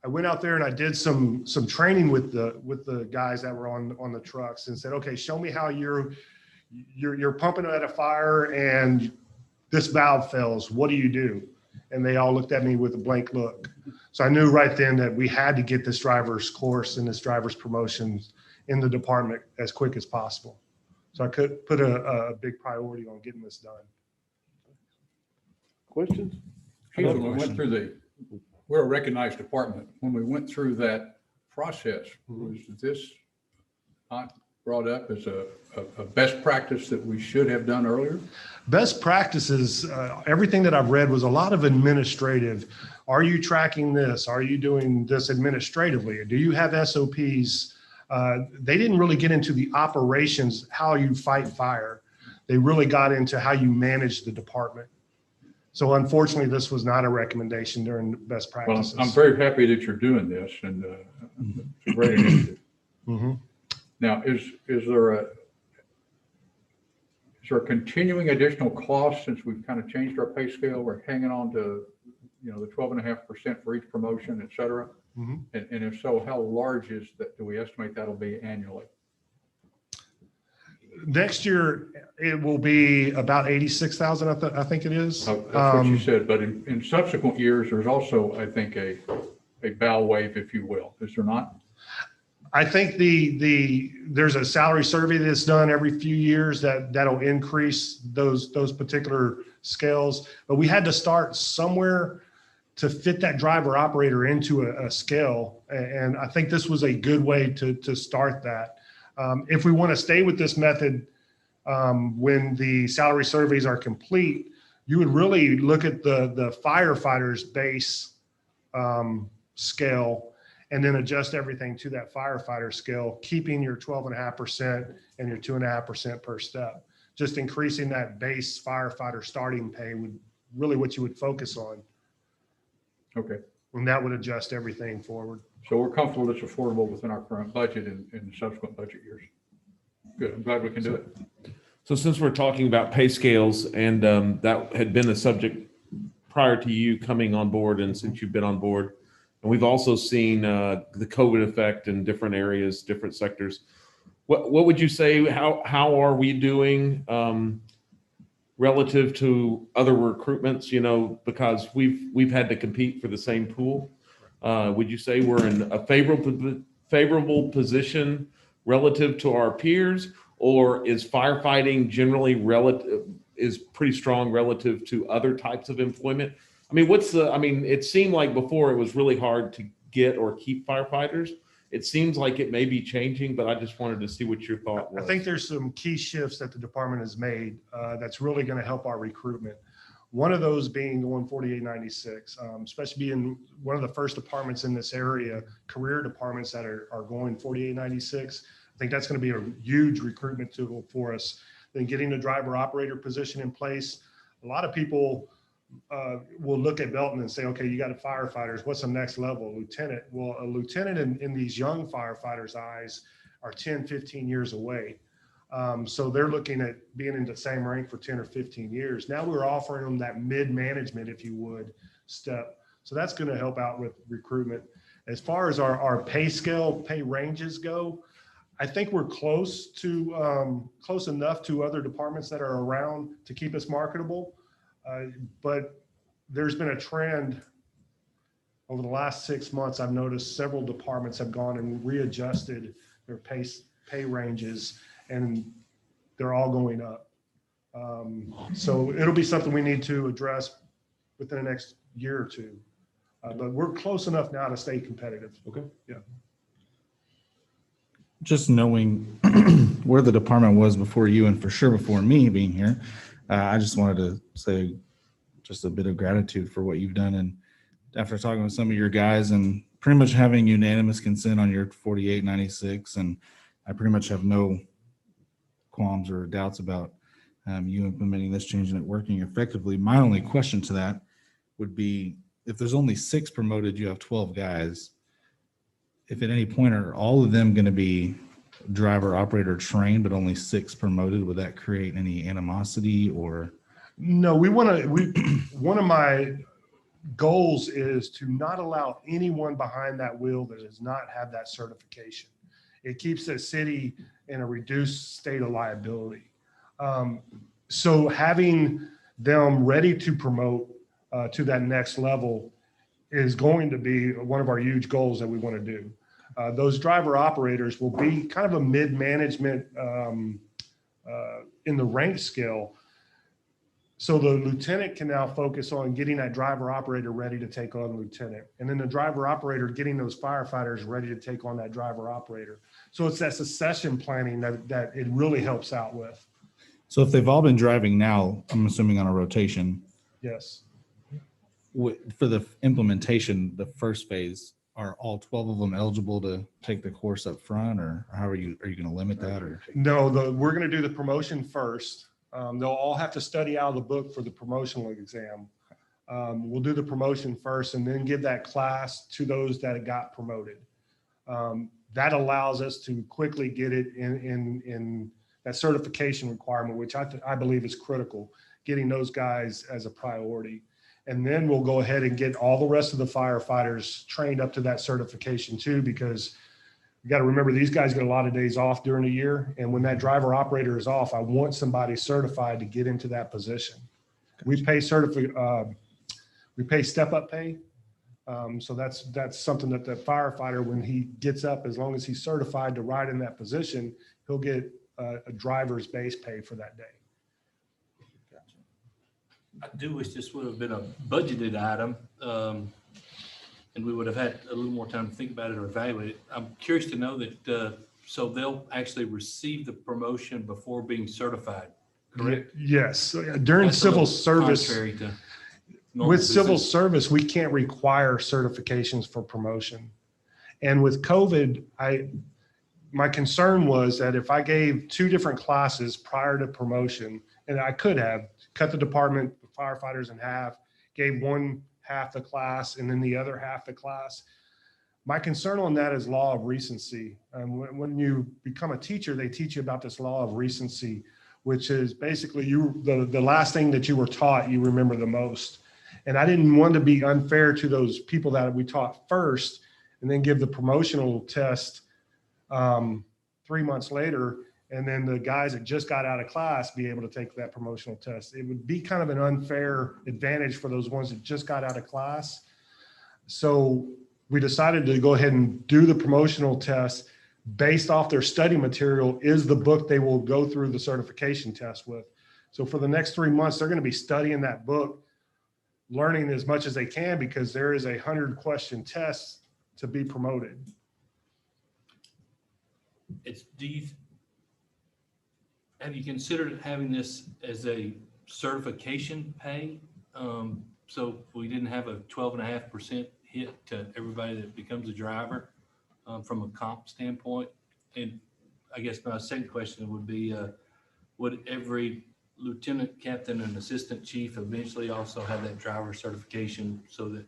Speaker 11: I went out there and I did some training with the guys that were on the trucks and said, okay, show me how you're pumping at a fire and this valve fails. What do you do? And they all looked at me with a blank look. So I knew right then that we had to get this driver's course and this driver's promotions in the department as quick as possible. So I could put a big priority on getting this done.
Speaker 1: Questions?
Speaker 3: When we went through we're a recognized department. When we went through that process, was this not brought up as a best practice that we should have done earlier?
Speaker 11: Best practices, everything that I've read was a lot of administrative. Are you tracking this? Are you doing this administratively? Do you have SOPs? They didn't really get into the operations, how you fight fire. They really got into how you manage the department. So unfortunately, this was not a recommendation during best practices.
Speaker 3: Well, I'm very happy that you're doing this, and it's a great initiative.
Speaker 11: Mm-hmm.
Speaker 3: Now, is there a continuing additional cost since we've kind of changed our pay scale? We're hanging on to, the 12.5% for each promotion, et cetera.
Speaker 11: Mm-hmm.
Speaker 3: And if so, how large is that? Do we estimate that'll be annually?
Speaker 11: Next year, it will be about 86,000. I think it is.
Speaker 3: That's what you said. But in subsequent years, there's also, I think, a bow wave, if you will. Is there not?
Speaker 11: I think there's a salary survey that's done every few years that'll increase those particular scales. But we had to start somewhere to fit that driver operator into a scale. And I think this was a good way to start that. If we want to stay with this method, when the salary surveys are complete, you would really look at the firefighters base scale and then adjust everything to that firefighter scale, keeping your 12.5% and your 2.5% per step. Just increasing that base firefighter starting pay would really what you would focus on.
Speaker 3: Okay,
Speaker 11: And that would adjust everything forward.
Speaker 3: so we're comfortable it's affordable within our current budget and subsequent budget years. Good, I'm glad we can do it.
Speaker 8: So since we're talking about pay scales and that had been a subject prior to you coming on board and since you've been on board, and we've also seen the COVID effect in different areas, different sectors. What would you say, how are we doing relative to other recruitments, you know, because we've had to compete for the same pool? Would you say we're in a favorable position relative to our peers, or is firefighting generally is pretty strong relative to other types of employment? I mean, it seemed like before it was really hard to get or keep firefighters. It seems like it may be changing, but I just wanted to see what your thought was.
Speaker 11: I think there's some key shifts that the department has made that's really going to help our recruitment. One of those being going 4896, especially being one of the first departments in this area, career departments that are going 4896. I think that's going to be a huge recruitment tool for us. Then getting the driver operator position in place. A lot of people will look at Belton and say, okay, you got firefighters. What's the next level? Lieutenant. Well, a lieutenant in these young firefighters' eyes are 10, 15 years away. So they're looking at being in the same rank for 10 or 15 years. Now we're offering them that mid-management, if you would, step. So that's going to help out with recruitment. As far as our pay scale, pay ranges go, I think we're close enough to other departments that are around to keep us marketable. But there's been a trend over the last 6 months. I've noticed several departments have gone and readjusted their pay ranges, and they're all going up. So it'll be something we need to address within the next year or two. But we're close enough now to stay competitive.
Speaker 8: Okay.
Speaker 11: Yeah.
Speaker 7: Just knowing where the department was before you and for sure before me being here, I just wanted to say just a bit of gratitude for what you've done. And after talking with some of your guys and pretty much having unanimous consent on your 4896, and I pretty much have no qualms or doubts about you implementing this change and it working effectively. My only question to that would be, if there's only 6 promoted, you have 12 guys. If at any point are all of them going to be driver operator trained, but only 6 promoted, would that create any animosity or?
Speaker 11: No, one of my goals is to not allow anyone behind that wheel that does not have that certification. It keeps the city in a reduced state of liability. So having them ready to promote to that next level is going to be one of our huge goals that we want to do. Those driver operators will be kind of a mid-management in the rank scale. So the lieutenant can now focus on getting that driver operator ready to take on lieutenant. And then the driver operator getting those firefighters ready to take on that driver operator. So it's that succession planning that it really helps out with.
Speaker 7: So if they've all been driving now, I'm assuming on a rotation,
Speaker 11: Yes.
Speaker 7: for the implementation, the first phase, are all 12 of them eligible to take the course up front, or how are you going to limit that? Or
Speaker 11: No, we're going to do the promotion first. They'll all have to study out of the book for the promotional exam. We'll do the promotion first and then give that class to those that got promoted. That allows us to quickly get it in that certification requirement, which I believe is critical, getting those guys as a priority. And then we'll go ahead and get all the rest of the firefighters trained up to that certification too, because you got to remember these guys get a lot of days off during the year. And when that driver operator is off, I want somebody certified to get into that position. We pay step-up pay. So that's something that the firefighter, when he gets up, as long as he's certified to ride in that position, he'll get a driver's base pay for that day.
Speaker 10: I do wish this would have been a budgeted item, and we would have had a little more time to think about it or evaluate it. I'm curious to know that, so they'll actually receive the promotion before being certified, correct?
Speaker 11: Yes. So, during
Speaker 10: That's a
Speaker 11: civil
Speaker 10: little
Speaker 11: service,
Speaker 10: contrary to normal
Speaker 11: with civil
Speaker 10: business.
Speaker 11: service, we can't require certifications for promotion. And with COVID, my concern was that if I gave 2 different classes prior to promotion, and I could have cut the department of firefighters in half, gave one half the class and then the other half the class. My concern on that is law of recency. When you become a teacher, they teach you about this law of recency, which is basically the last thing that you were taught, you remember the most. And I didn't want to be unfair to those people that we taught first and then give the promotional test 3 months later, and then the guys that just got out of class be able to take that promotional test. It would be kind of an unfair advantage for those ones that just got out of class. So we decided to go ahead and do the promotional test based off their study material is the book they will go through the certification test with. So for the next 3 months, they're going to be studying that book, learning as much as they can, because there is a 100-question test to be promoted.
Speaker 10: Have you considered having this as a certification pay? So we didn't have a 12.5% hit to everybody that becomes a driver from a comp standpoint? And I guess my second question would be, would every lieutenant, captain, and assistant chief eventually also have that driver certification so that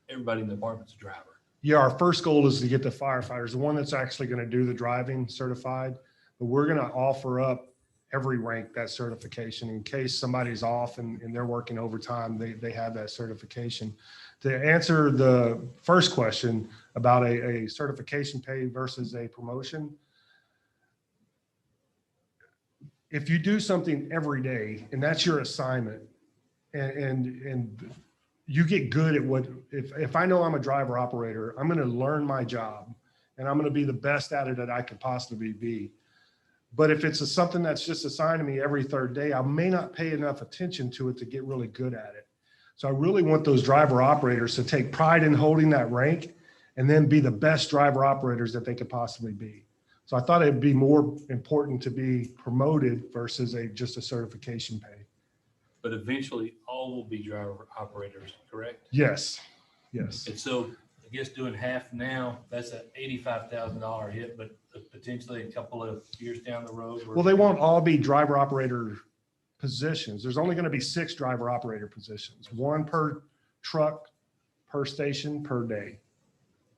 Speaker 10: everybody in the department's a driver?
Speaker 11: Yeah, our first goal is to get the firefighters, the one that's actually going to do the driving certified, but we're going to offer up every rank that certification in case somebody's off and they're working overtime, they have that certification. To answer the first question about a certification pay versus a promotion, if you do something every day and that's your assignment and you get good at what, if I know I'm a driver operator, I'm going to learn my job and I'm going to be the best at it that I could possibly be. But if it's something that's just assigned to me every third day, I may not pay enough attention to it to get really good at it. So I really want those driver operators to take pride in holding that rank and then be the best driver operators that they could possibly be. So I thought it'd be more important to be promoted versus just a certification pay.
Speaker 10: But eventually all will be driver operators, correct?
Speaker 11: Yes, yes.
Speaker 10: And so I guess doing half now, that's an $85,000 hit, but potentially a couple of years down the road.
Speaker 11: Well, they won't all be driver operator positions. There's only going to be 6 driver operator positions, 1 per truck, per station, per day.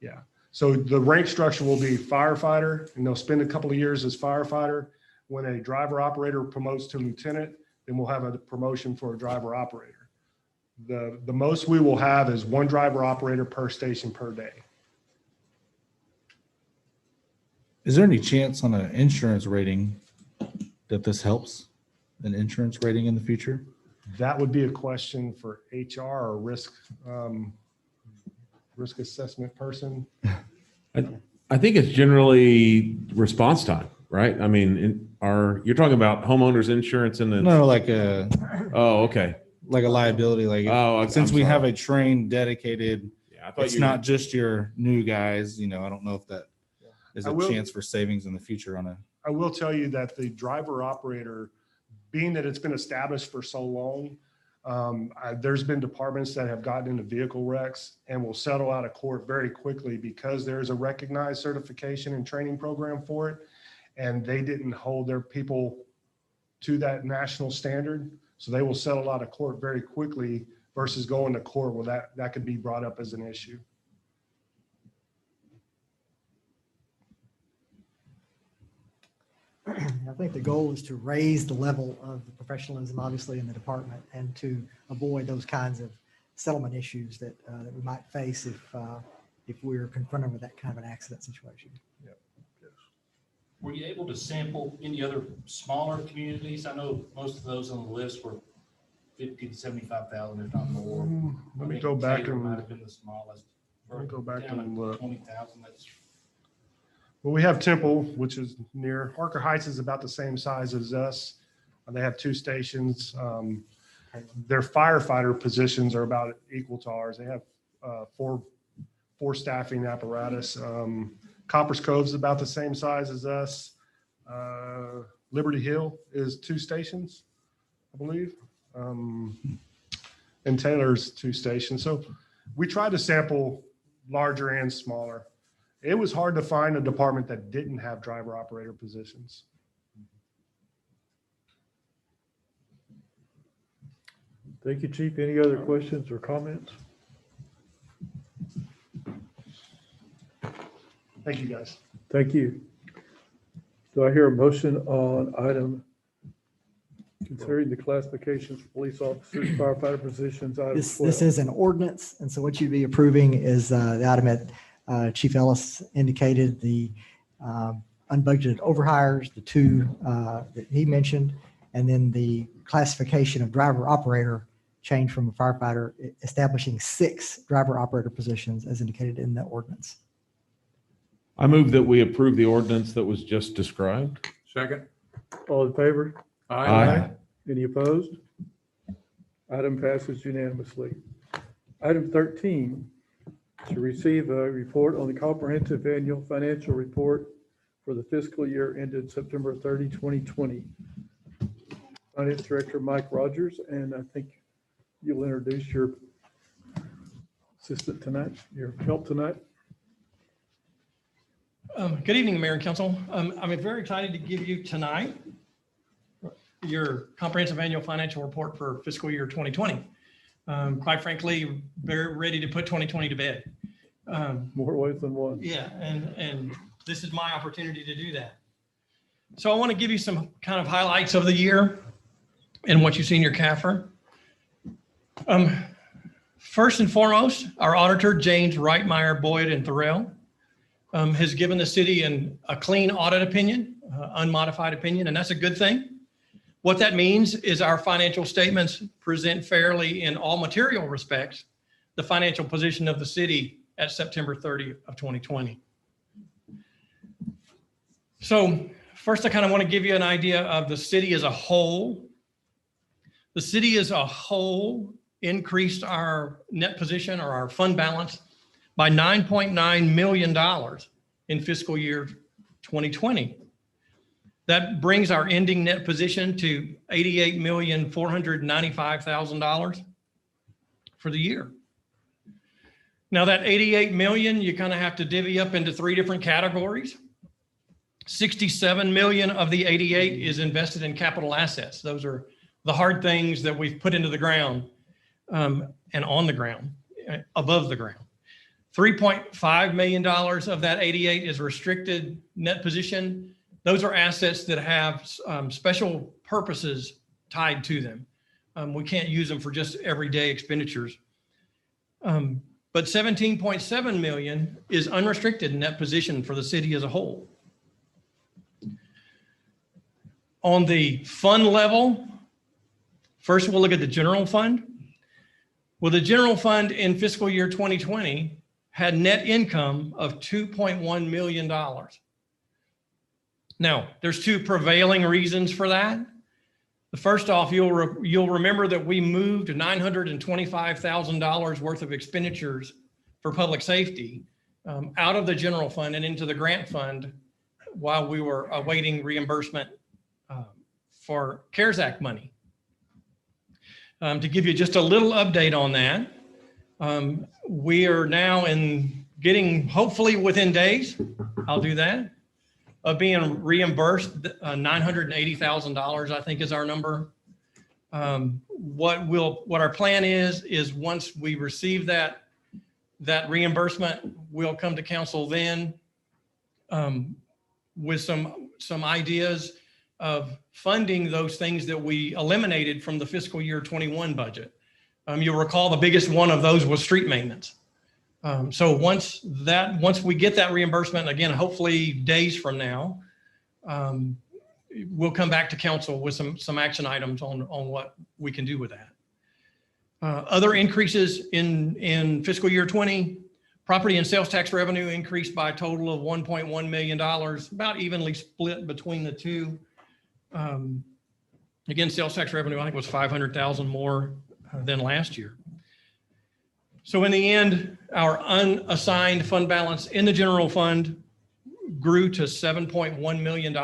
Speaker 11: Yeah. So the rank structure will be firefighter, and they'll spend a couple of years as firefighter. When a driver operator promotes to lieutenant, then we'll have a promotion for a driver operator. The most we will have is 1 driver operator per station per day.
Speaker 7: Is there any chance on an insurance rating that this helps an insurance rating in the future?
Speaker 11: That would be a question for HR or risk assessment person.
Speaker 8: I think it's generally response time, right? I mean, you're talking about homeowners insurance and then.
Speaker 7: No, like a
Speaker 8: Okay.
Speaker 7: like a liability. Like since
Speaker 8: I'm
Speaker 7: we
Speaker 8: sorry.
Speaker 7: have a trained, dedicated,
Speaker 8: Yeah, I thought
Speaker 7: it's
Speaker 8: you
Speaker 7: not just your new guys. I don't know if that is
Speaker 11: I
Speaker 7: a
Speaker 11: will-
Speaker 7: chance for savings in the future on a.
Speaker 11: I will tell you that the driver operator, being that it's been established for so long, there's been departments that have gotten into vehicle wrecks and will settle out of court very quickly because there is a recognized certification and training program for it. And they didn't hold their people to that national standard. So they will settle out of court very quickly versus going to court where that could be brought up as an issue.
Speaker 12: I think the goal is to raise the level of the professionalism, obviously, in the department, and to avoid those kinds of settlement issues that we might face if we're confronted with that kind of an accident situation.
Speaker 10: Were you able to sample any other smaller communities? I know most of those on the list were 50 to 75,000, if not more.
Speaker 11: Let me
Speaker 10: I think
Speaker 11: go back
Speaker 10: Taylor
Speaker 11: and
Speaker 10: might have been the smallest.
Speaker 11: let me go back
Speaker 10: Down
Speaker 11: and
Speaker 10: at
Speaker 11: look.
Speaker 10: 20,000, that's
Speaker 11: Well, we have Temple, which is near. Harker Heights is about the same size as us. They have 2 stations. Their firefighter positions are about equal to ours. They have four staffing apparatus. Coppers Cove's about the same size as us. Liberty Hill is 2 stations, I believe. And Taylor's 2 stations. So we tried to sample larger and smaller. It was hard to find a department that didn't have driver operator positions.
Speaker 1: Thank you, Chief. Any other questions or comments?
Speaker 11: Thank you, guys.
Speaker 1: Thank you. Do I hear a motion on item considering the classifications for police officers, firefighter positions? Item
Speaker 12: This
Speaker 1: 12.
Speaker 12: is an ordinance, and so what you'd be approving is the item that Chief Ellis indicated, the unbudgeted overhires, the 2 that he mentioned, and then the classification of driver operator change from a firefighter, establishing 6 driver operator positions as indicated in the ordinance.
Speaker 8: I move that we approve the ordinance that was just described.
Speaker 9: Second.
Speaker 1: All in favor?
Speaker 8: Aye.
Speaker 1: Any opposed? Item passes unanimously. Item 13, to receive a report on the comprehensive annual financial report for the fiscal year ended September 30, 2020. Finance Director Mike Rogers, and I think you'll introduce your assistant tonight, your help tonight.
Speaker 13: Good evening, Mayor and Council. I'm very excited to give you tonight your comprehensive annual financial report for fiscal year 2020. Quite frankly, very ready to put 2020 to bed.
Speaker 1: More ways than one.
Speaker 13: Yeah, and this is my opportunity to do that. So I want to give you some kind of highlights of the year and what you see in your CAFR. First and foremost, our auditor, James Reitmeyer, Boyd and Thorell, has given the city a clean audit opinion, unmodified opinion, and that's a good thing. What that means is our financial statements present fairly in all material respects the financial position of the city at September 30 of 2020. So first, I kind of want to give you an idea of the city as a whole. The city as a whole increased our net position or our fund balance by $9.9 million in fiscal year 2020. That brings our ending net position to $88,495,000 for the year. Now that 88 million, you kind of have to divvy up into 3 different categories. 67 million of the 88 is invested in capital assets. Those are the hard things that we've put into the ground and on the ground, above the ground. $3.5 million of that 88 is restricted net position. Those are assets that have special purposes tied to them. We can't use them for just everyday expenditures. But 17.7 million is unrestricted net position for the city as a whole. On the fund level, first we'll look at the general fund. Well, the general fund in fiscal year 2020 had net income of $2.1 million. Now, there's 2 prevailing reasons for that. The first off, you'll remember that we moved $925,000 worth of expenditures for public safety out of the general fund and into the grant fund while we were awaiting reimbursement for CARES Act money. To give you just a little update on that, we are now getting, hopefully within days, I'll do that, of being reimbursed. $980,000, I think, is our number. What our plan is once we receive that reimbursement, we'll come to council then with some ideas of funding those things that we eliminated from the fiscal year 21 budget. You'll recall the biggest one of those was street maintenance. So once we get that reimbursement, again, hopefully days from now, we'll come back to council with some action items on what we can do with that. Other increases in fiscal year 20, property and sales tax revenue increased by a total of $1.1 million, about evenly split between the 2. Again, sales tax revenue, I think, was 500,000 more than last year. So in the end, our unassigned fund balance in the general fund grew to $7.1 million,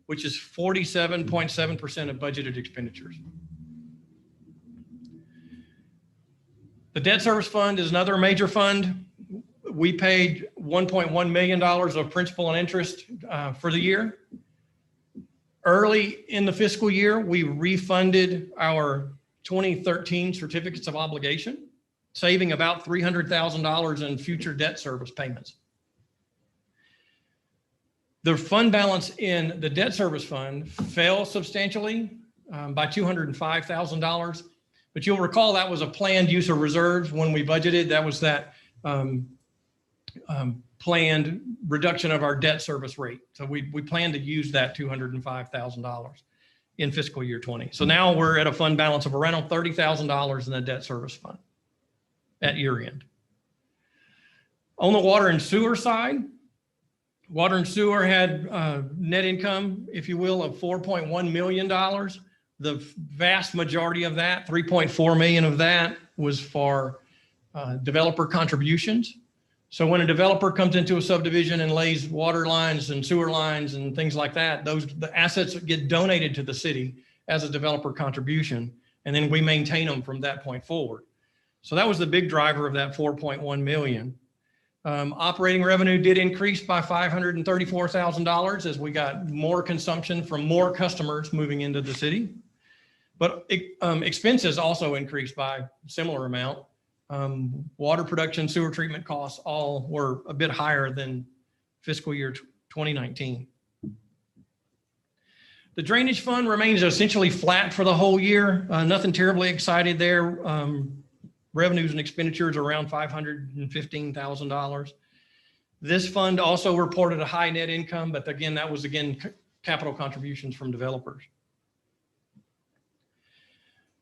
Speaker 13: which is 47.7% of budgeted expenditures. The debt service fund is another major fund. We paid $1.1 million of principal and interest for the year. Early in the fiscal year, we refunded our 2013 certificates of obligation, saving about $300,000 in future debt service payments. The fund balance in the debt service fund fell substantially by $205,000. But you'll recall that was a planned use of reserves when we budgeted. That was that planned reduction of our debt service rate. So we planned to use that $205,000 in fiscal year 20. So now we're at a fund balance of around $30,000 in the debt service fund at year end. On the water and sewer side, water and sewer had net income, if you will, of $4.1 million. The vast majority of that, 3.4 million of that, was for developer contributions. So when a developer comes into a subdivision and lays water lines and sewer lines and things like that, the assets get donated to the city as a developer contribution, and then we maintain them from that point forward. So that was the big driver of that 4.1 million. Operating revenue did increase by $534,000 as we got more consumption from more customers moving into the city. But expenses also increased by a similar amount. Water production, sewer treatment costs all were a bit higher than fiscal year 2019. The drainage fund remains essentially flat for the whole year. Nothing terribly excited there. Revenues and expenditures around $515,000. This fund also reported a high net income, but again, that was capital contributions from developers.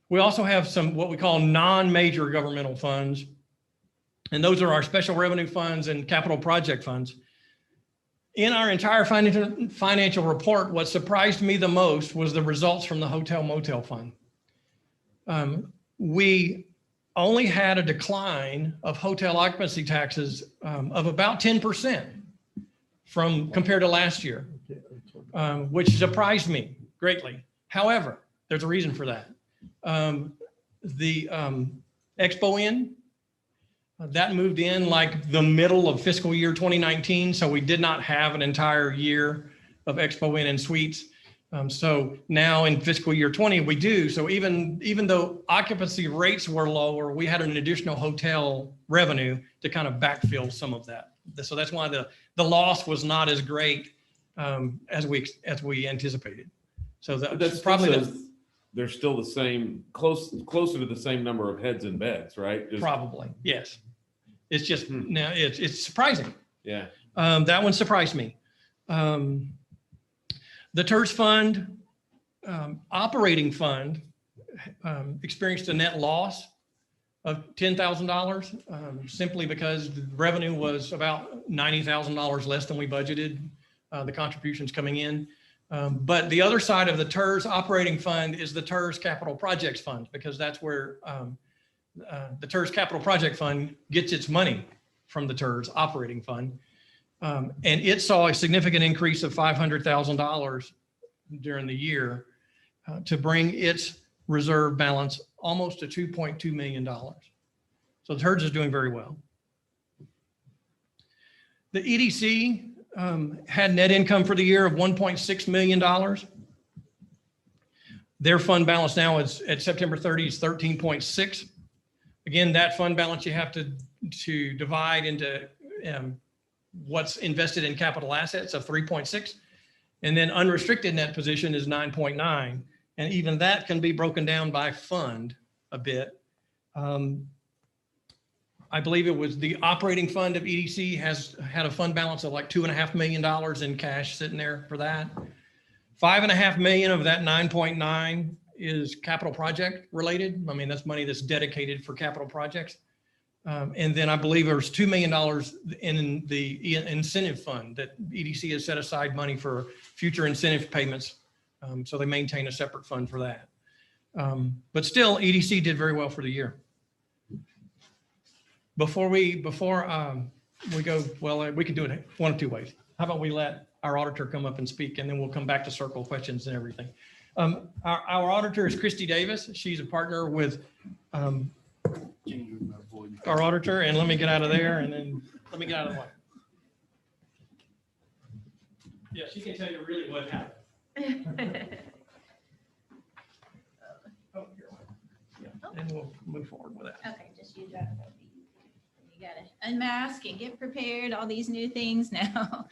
Speaker 13: We also have some what we call non-major governmental funds, and those are our special revenue funds and capital project funds. In our entire financial report, what surprised me the most was the results from the hotel motel fund. We only had a decline of hotel occupancy taxes of about 10% compared to last year, which surprised me greatly. However, there's a reason for that. The Expo Inn, that moved in like the middle of fiscal year 2019. So we did not have an entire year of Expo Inn and Suites. So now in fiscal year 20, we do. So even though occupancy rates were lower, we had an additional hotel revenue to kind of backfill some of that. So that's why the loss was not as great as we anticipated. So that's probably
Speaker 8: they're still the same, closer to the same number of heads and beds, right?
Speaker 13: Probably, yes. It's just now it's surprising.
Speaker 8: Yeah.
Speaker 13: That one surprised me. The TERS fund, operating fund, experienced a net loss of $10,000 simply because the revenue was about $90,000 less than we budgeted, the contributions coming in. But the other side of the TERS operating fund is the TERS Capital Projects Fund, because that's where the TERS Capital Project Fund gets its money from the TERS operating fund. And it saw a significant increase of $500,000 during the year to bring its reserve balance almost to $2.2 million. So the TERS is doing very well. The EDC had net income for the year of $1.6 million. Their fund balance now is at September 30 is 13.6. Again, that fund balance you have to divide into what's invested in capital assets of 3.6, and then unrestricted net position is 9.9. And even that can be broken down by fund a bit. I believe it was the operating fund of EDC had a fund balance of like $2.5 million in cash sitting there for that. $5.5 million of that 9.9 is capital project related. I mean, that's money that's dedicated for capital projects. And then I believe there's $2 million in the incentive fund that EDC has set aside money for future incentive payments So they maintain a separate fund for that. But still, EDC did very well for the year. Before we go, well, we can do it one of two ways. How about we let our auditor come up and speak, and then we'll come back to circle questions and everything. Our auditor is Christy Davis. She's a partner with our auditor, and let me get out of there, and then let me get out of the way. Yeah, she can tell you really what happened. And we'll move forward with that.
Speaker 14: Okay, just use that. You gotta unmask and get prepared, all these new things now.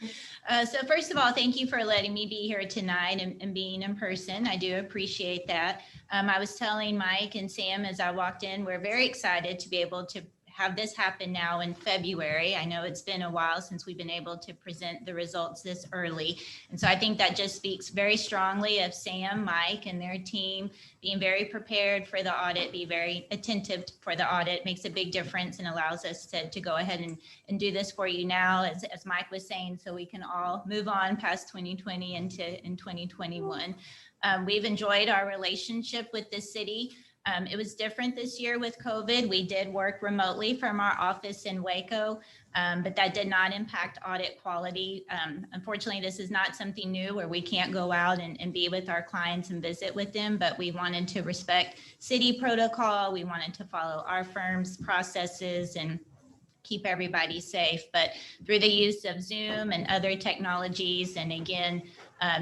Speaker 14: So first of all, thank you for letting me be here tonight and being in person. I do appreciate that. I was telling Mike and Sam as I walked in, we're very excited to be able to have this happen now in February. I know it's been a while since we've been able to present the results this early. And so I think that just speaks very strongly of Sam, Mike, and their team being very prepared for the audit, be very attentive for the audit, makes a big difference and allows us to go ahead and do this for you now, as Mike was saying, so we can all move on past 2020 into 2021. We've enjoyed our relationship with the city. It was different this year with COVID. We did work remotely from our office in Waco, but that did not impact audit quality. Unfortunately, this is not something new where we can't go out and be with our clients and visit with them, but we wanted to respect city protocol. We wanted to follow our firm's processes and keep everybody safe. But through the use of Zoom and other technologies, and again,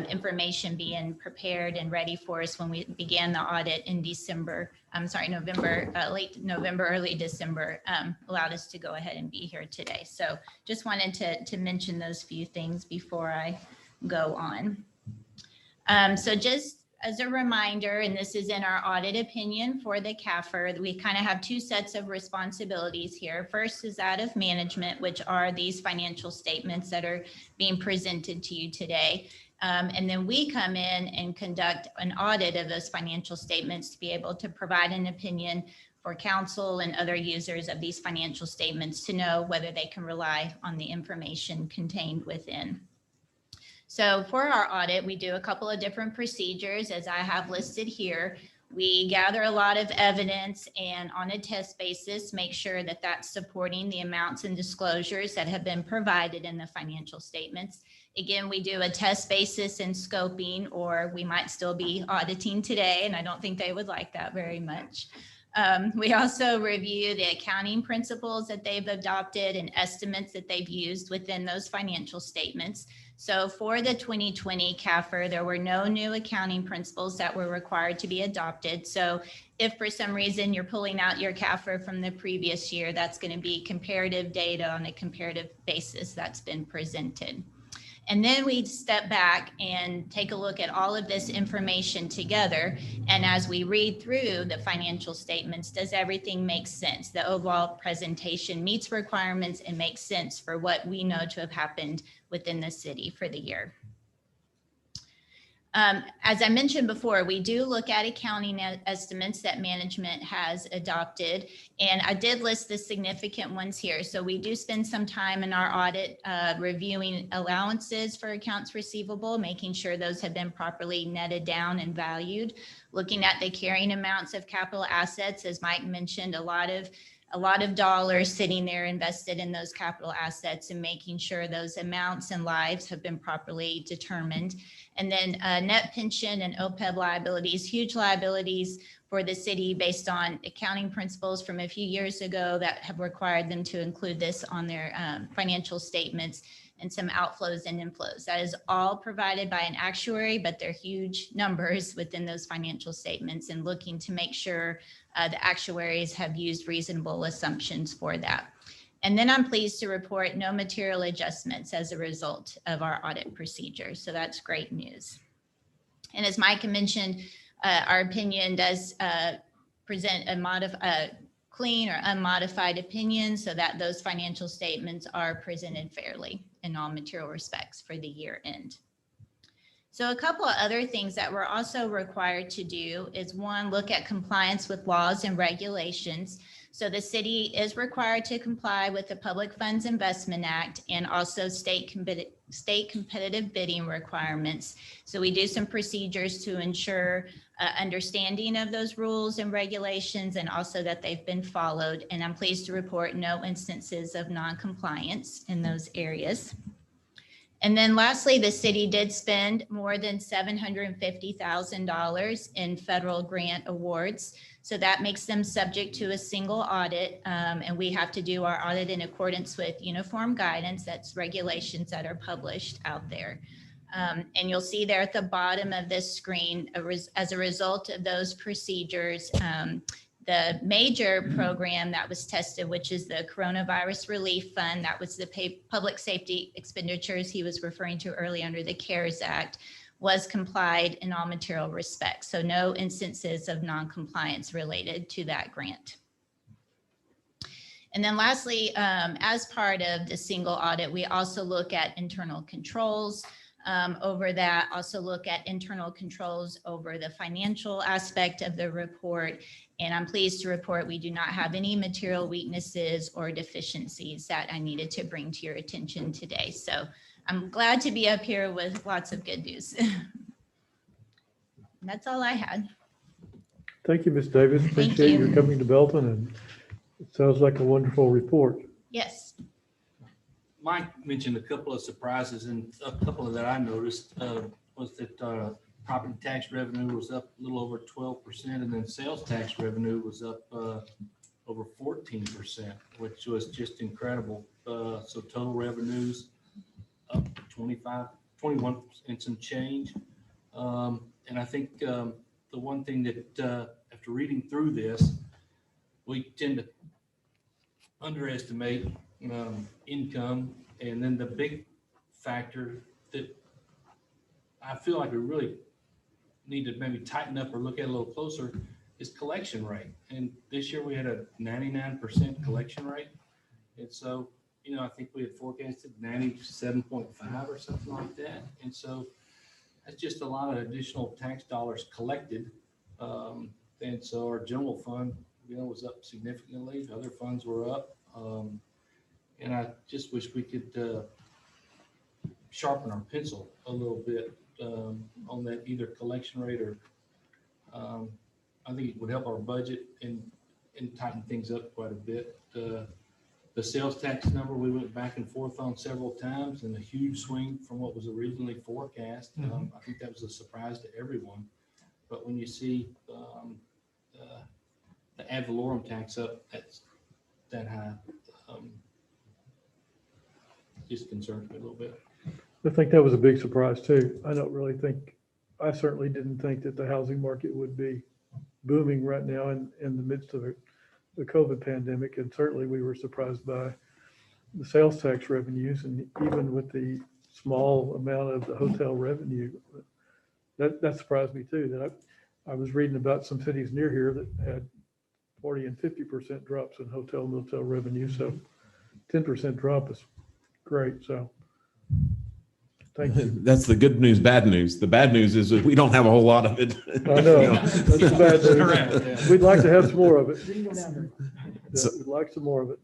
Speaker 14: information being prepared and ready for us when we began the audit in November, late November, early December, allowed us to go ahead and be here today. So just wanted to mention those few things before I go on. So just as a reminder, and this is in our audit opinion for the CAFR, we kind of have two sets of responsibilities here. First is that of management, which are these financial statements that are being presented to you today. And then we come in and conduct an audit of those financial statements to be able to provide an opinion for council and other users of these financial statements to know whether they can rely on the information contained within. So for our audit, we do a couple of different procedures as I have listed here. We gather a lot of evidence and on a test basis, make sure that that's supporting the amounts and disclosures that have been provided in the financial statements. Again, we do a test basis and scoping, or we might still be auditing today, and I don't think they would like that very much. We also review the accounting principles that they've adopted and estimates that they've used within those financial statements. So for the 2020 CAFR, there were no new accounting principles that were required to be adopted. So if for some reason you're pulling out your CAFR from the previous year, that's going to be comparative data on a comparative basis that's been presented. And then we step back and take a look at all of this information together. And as we read through the financial statements, does everything make sense? The overall presentation meets requirements and makes sense for what we know to have happened within the city for the year. As I mentioned before, we do look at accounting estimates that management has adopted, and I did list the significant ones here. So we do spend some time in our audit reviewing allowances for accounts receivable, making sure those have been properly netted down and valued, looking at the carrying amounts of capital assets. As Mike mentioned, a lot of dollars sitting there invested in those capital assets, and making sure those amounts and lives have been properly determined. And then net pension and OPEB liabilities, huge liabilities for the city based on accounting principles from a few years ago that have required them to include this on their financial statements, and some outflows and inflows. That is all provided by an actuary, but they're huge numbers within those financial statements, and looking to make sure the actuaries have used reasonable assumptions for that. And then I'm pleased to report no material adjustments as a result of our audit procedure. So that's great news. And as Micah mentioned, our opinion does present a clean or unmodified opinion, so that those financial statements are presented fairly in all material respects for the year end. So a couple of other things that we're also required to do is one, look at compliance with laws and regulations. So the city is required to comply with the Public Funds Investment Act and also state competitive bidding requirements. So we do some procedures to ensure understanding of those rules and regulations and also that they've been followed. And I'm pleased to report no instances of non-compliance in those areas. And then lastly, the city did spend more than $750,000 in federal grant awards. So that makes them subject to a single audit. And we have to do our audit in accordance with uniform guidance. That's regulations that are published out there. And you'll see there at the bottom of this screen, as a result of those procedures, the major program that was tested, which is the Coronavirus Relief Fund, that was the public safety expenditures he was referring to earlier under the CARES Act, was complied in all material respects. So no instances of non-compliance related to that grant. And then lastly, as part of the single audit, we also look at internal controls over that, also look at internal controls over the financial aspect of the report. And I'm pleased to report we do not have any material weaknesses or deficiencies that I needed to bring to your attention today. So I'm glad to be up here with lots of good news. That's all I had.
Speaker 1: Thank you, Ms. Davis.
Speaker 14: Thank
Speaker 1: Appreciate
Speaker 14: you.
Speaker 1: your coming to Belton, and it sounds like a wonderful report.
Speaker 14: Yes.
Speaker 10: Mike mentioned a couple of surprises, and a couple of that I noticed was that property tax revenue was up a little over 12%, and then sales tax revenue was up over 14%, which was just incredible. So total revenues up 21 and some change. And I think the one thing that after reading through this, we tend to underestimate income. And then the big factor that I feel like we really need to maybe tighten up or look at a little closer is collection rate. And this year we had a 99% collection rate. And so, I think we had forecasted 97.5 or something like that. And so that's just a lot of additional tax dollars collected. And so our general fund, was up significantly. Other funds were up. And I just wish we could sharpen our pencil a little bit on that either collection rate or I think it would help our budget and tighten things up quite a bit. The sales tax number, we went back and forth on several times, and a huge swing from what was originally forecast. I think that was a surprise to everyone. But when you see the ad valorem tax up that high, just concerns me a little bit.
Speaker 1: I think that was a big surprise too. I certainly didn't think that the housing market would be booming right now in the midst of the COVID pandemic. And certainly we were surprised by the sales tax revenues, and even with the small amount of the hotel revenue, that surprised me too. That I was reading about some cities near here that had 40 and 50% drops in hotel motel revenue. So 10% drop is great. So thank you.
Speaker 8: That's the good news, bad news. The bad news is that we don't have a whole lot of it.
Speaker 1: I know. That's the bad news.
Speaker 10: Correct.
Speaker 1: We'd like to have some more of it.
Speaker 8: So-
Speaker 1: We'd like some more of it.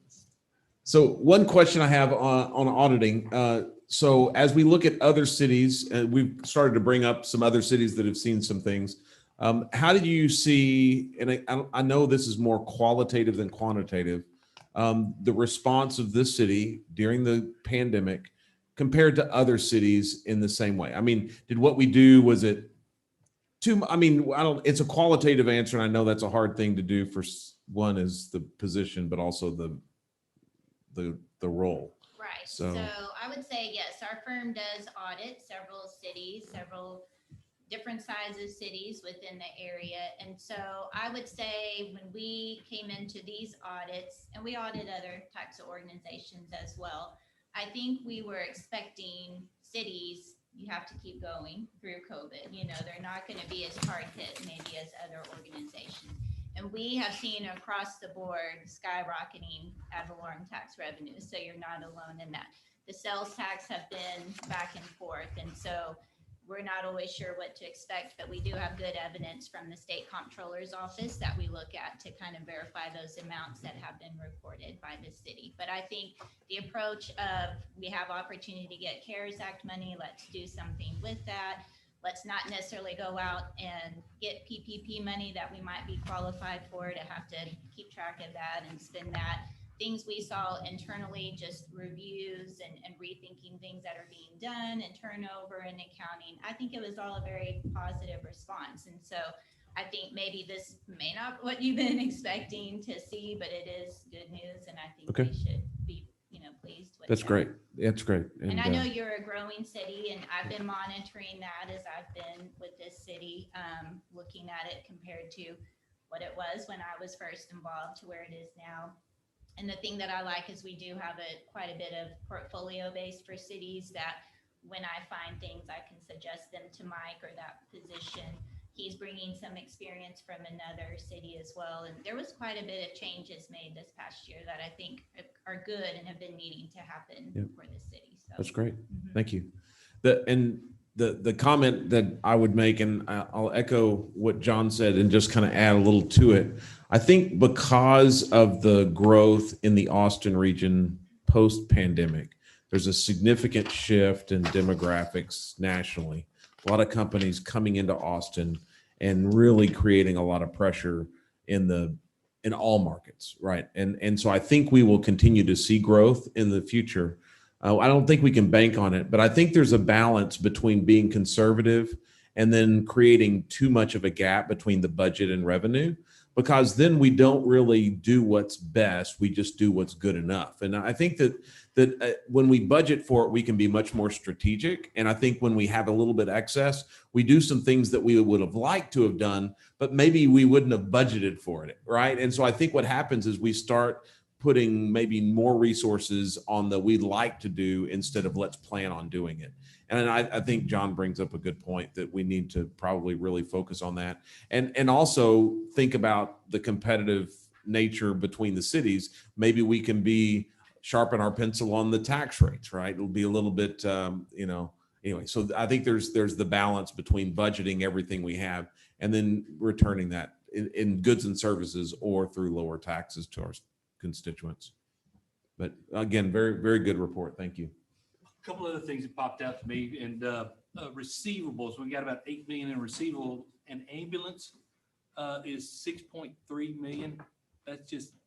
Speaker 8: So one question I have on auditing. So as we look at other cities, and we've started to bring up some other cities that have seen some things. How did you see, and I know this is more qualitative than quantitative, the response of this city during the pandemic compared to other cities in the same way? I mean, did what we do, was it too, it's a qualitative answer, and I know that's a hard thing to do for one is the position, but also the role.
Speaker 14: Right.
Speaker 8: So-
Speaker 14: So I would say, yes, our firm does audit several cities, several different sizes cities within the area. And so I would say when we came into these audits, and we audit other types of organizations as well, I think we were expecting cities, you have to keep going through COVID. They're not going to be as hard hit maybe as other organizations. And we have seen across the board skyrocketing ad valorem tax revenues. So you're not alone in that. The sales tax have been back and forth. And so we're not always sure what to expect, but we do have good evidence from the state comptroller's office that we look at to kind of verify those amounts that have been reported by the city. But I think the approach of we have opportunity to get CARES Act money, let's do something with that. Let's not necessarily go out and get PPP money that we might be qualified for, to have to keep track of that and spend that. Things we saw internally, just reviews and rethinking things that are being done and turnover in accounting. I think it was all a very positive response. And so I think maybe this may not what you've been expecting to see, but it is good news. And I think we should be, pleased with
Speaker 8: That's
Speaker 14: that.
Speaker 8: great. That's great.
Speaker 14: And I know you're a growing city, and I've been monitoring that as I've been with this city, looking at it compared to what it was when I was first involved to where it is now. And the thing that I like is we do have quite a bit of portfolio based for cities, that when I find things, I can suggest them to Mike or that position. He's bringing some experience from another city as well. And there was quite a bit of changes made this past year that I think are good and have been needing to happen for the city. So
Speaker 8: That's great. Thank you. The comment that I would make, and I'll echo what John said and just kind of add a little to it. I think because of the growth in the Austin region post-pandemic, there's a significant shift in demographics nationally. A lot of companies coming into Austin and really creating a lot of pressure in all markets, right? And so I think we will continue to see growth in the future. I don't think we can bank on it, but I think there's a balance between being conservative and then creating too much of a gap between the budget and revenue, because then we don't really do what's best. We just do what's good enough. And I think that when we budget for it, we can be much more strategic. And I think when we have a little bit excess, we do some things that we would have liked to have done, but maybe we wouldn't have budgeted for it, right? And so I think what happens is we start putting maybe more resources on the we'd like to do instead of let's plan on doing it. And I think John brings up a good point that we need to probably really focus on that. And also think about the competitive nature between the cities. Maybe we can sharpen our pencil on the tax rates, right? It'll be a little bit, anyway. So I think there's the balance between budgeting everything we have and then returning that in goods and services or through lower taxes to our constituents. But again, very, very good report. Thank you.
Speaker 10: A couple other things that popped out to me, and receivables. We got about 8 million in receivable, and ambulance is 6.3 million.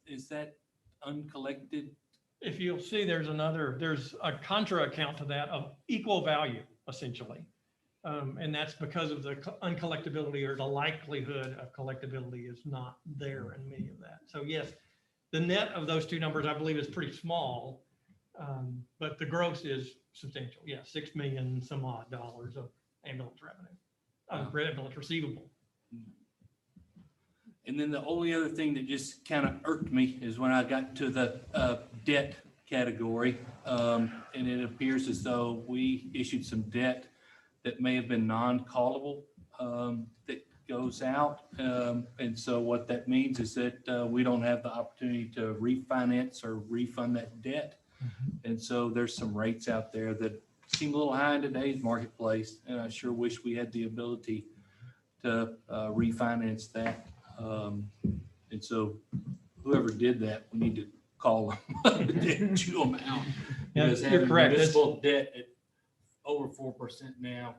Speaker 10: Is that uncollected?
Speaker 13: If you'll see, there's a contra account to that of equal value, essentially. And that's because of the uncollectability, or the likelihood of collectability is not there in many of that. So yes, the net of those two numbers, I believe, is pretty small, but the gross is substantial. Yeah, $6 million some odd dollars of ambulance revenue, ambulance receivable.
Speaker 10: And then the only other thing that just kind of irked me is when I got to the debt category, and it appears as though we issued some debt that may have been non-callable that goes out. And so what that means is that we don't have the opportunity to refinance or refund that debt. And so there's some rates out there that seem a little high in today's marketplace. And I sure wish we had the ability to refinance that. And so whoever did that, we need to call them and chew them out.
Speaker 13: Yeah,
Speaker 10: Because
Speaker 13: you're
Speaker 10: having
Speaker 13: correct.
Speaker 10: municipal debt at over 4% now,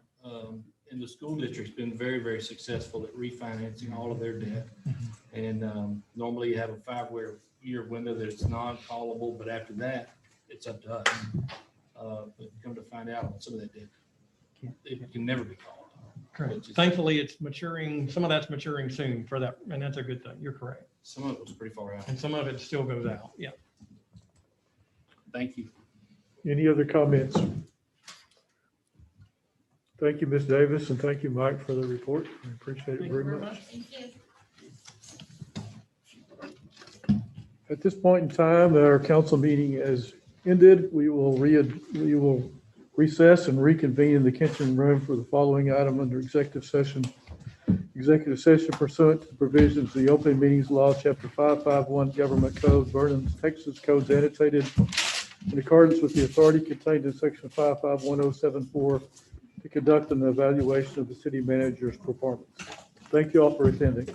Speaker 10: and the school district's been very, very successful at refinancing all of their debt. And normally you have a 5-year window that's non-callable, but after that, it's up to us. But come to find out on some of that debt, it can never be called.
Speaker 13: Correct. Thankfully, it's maturing. Some of that's maturing soon for that, and that's a good thing. You're correct.
Speaker 10: Some of it was pretty far out.
Speaker 13: And some of it still goes out. Yeah.
Speaker 10: Thank you.
Speaker 1: Any other comments? Thank you, Ms. Davis, and thank you, Mike, for the report. I appreciate it very much.
Speaker 14: Thank you.
Speaker 1: At this point in time, our council meeting has ended. We will recess and reconvene in the kitchen room for the following item under executive session. Executive session pursuant to the provisions of the Open Meetings Law, Chapter 551, Government Code, Vernon, Texas Codes annotated in accordance with the authority contained in Section 551074 to conduct an evaluation of the city manager's performance. Thank you all for attending.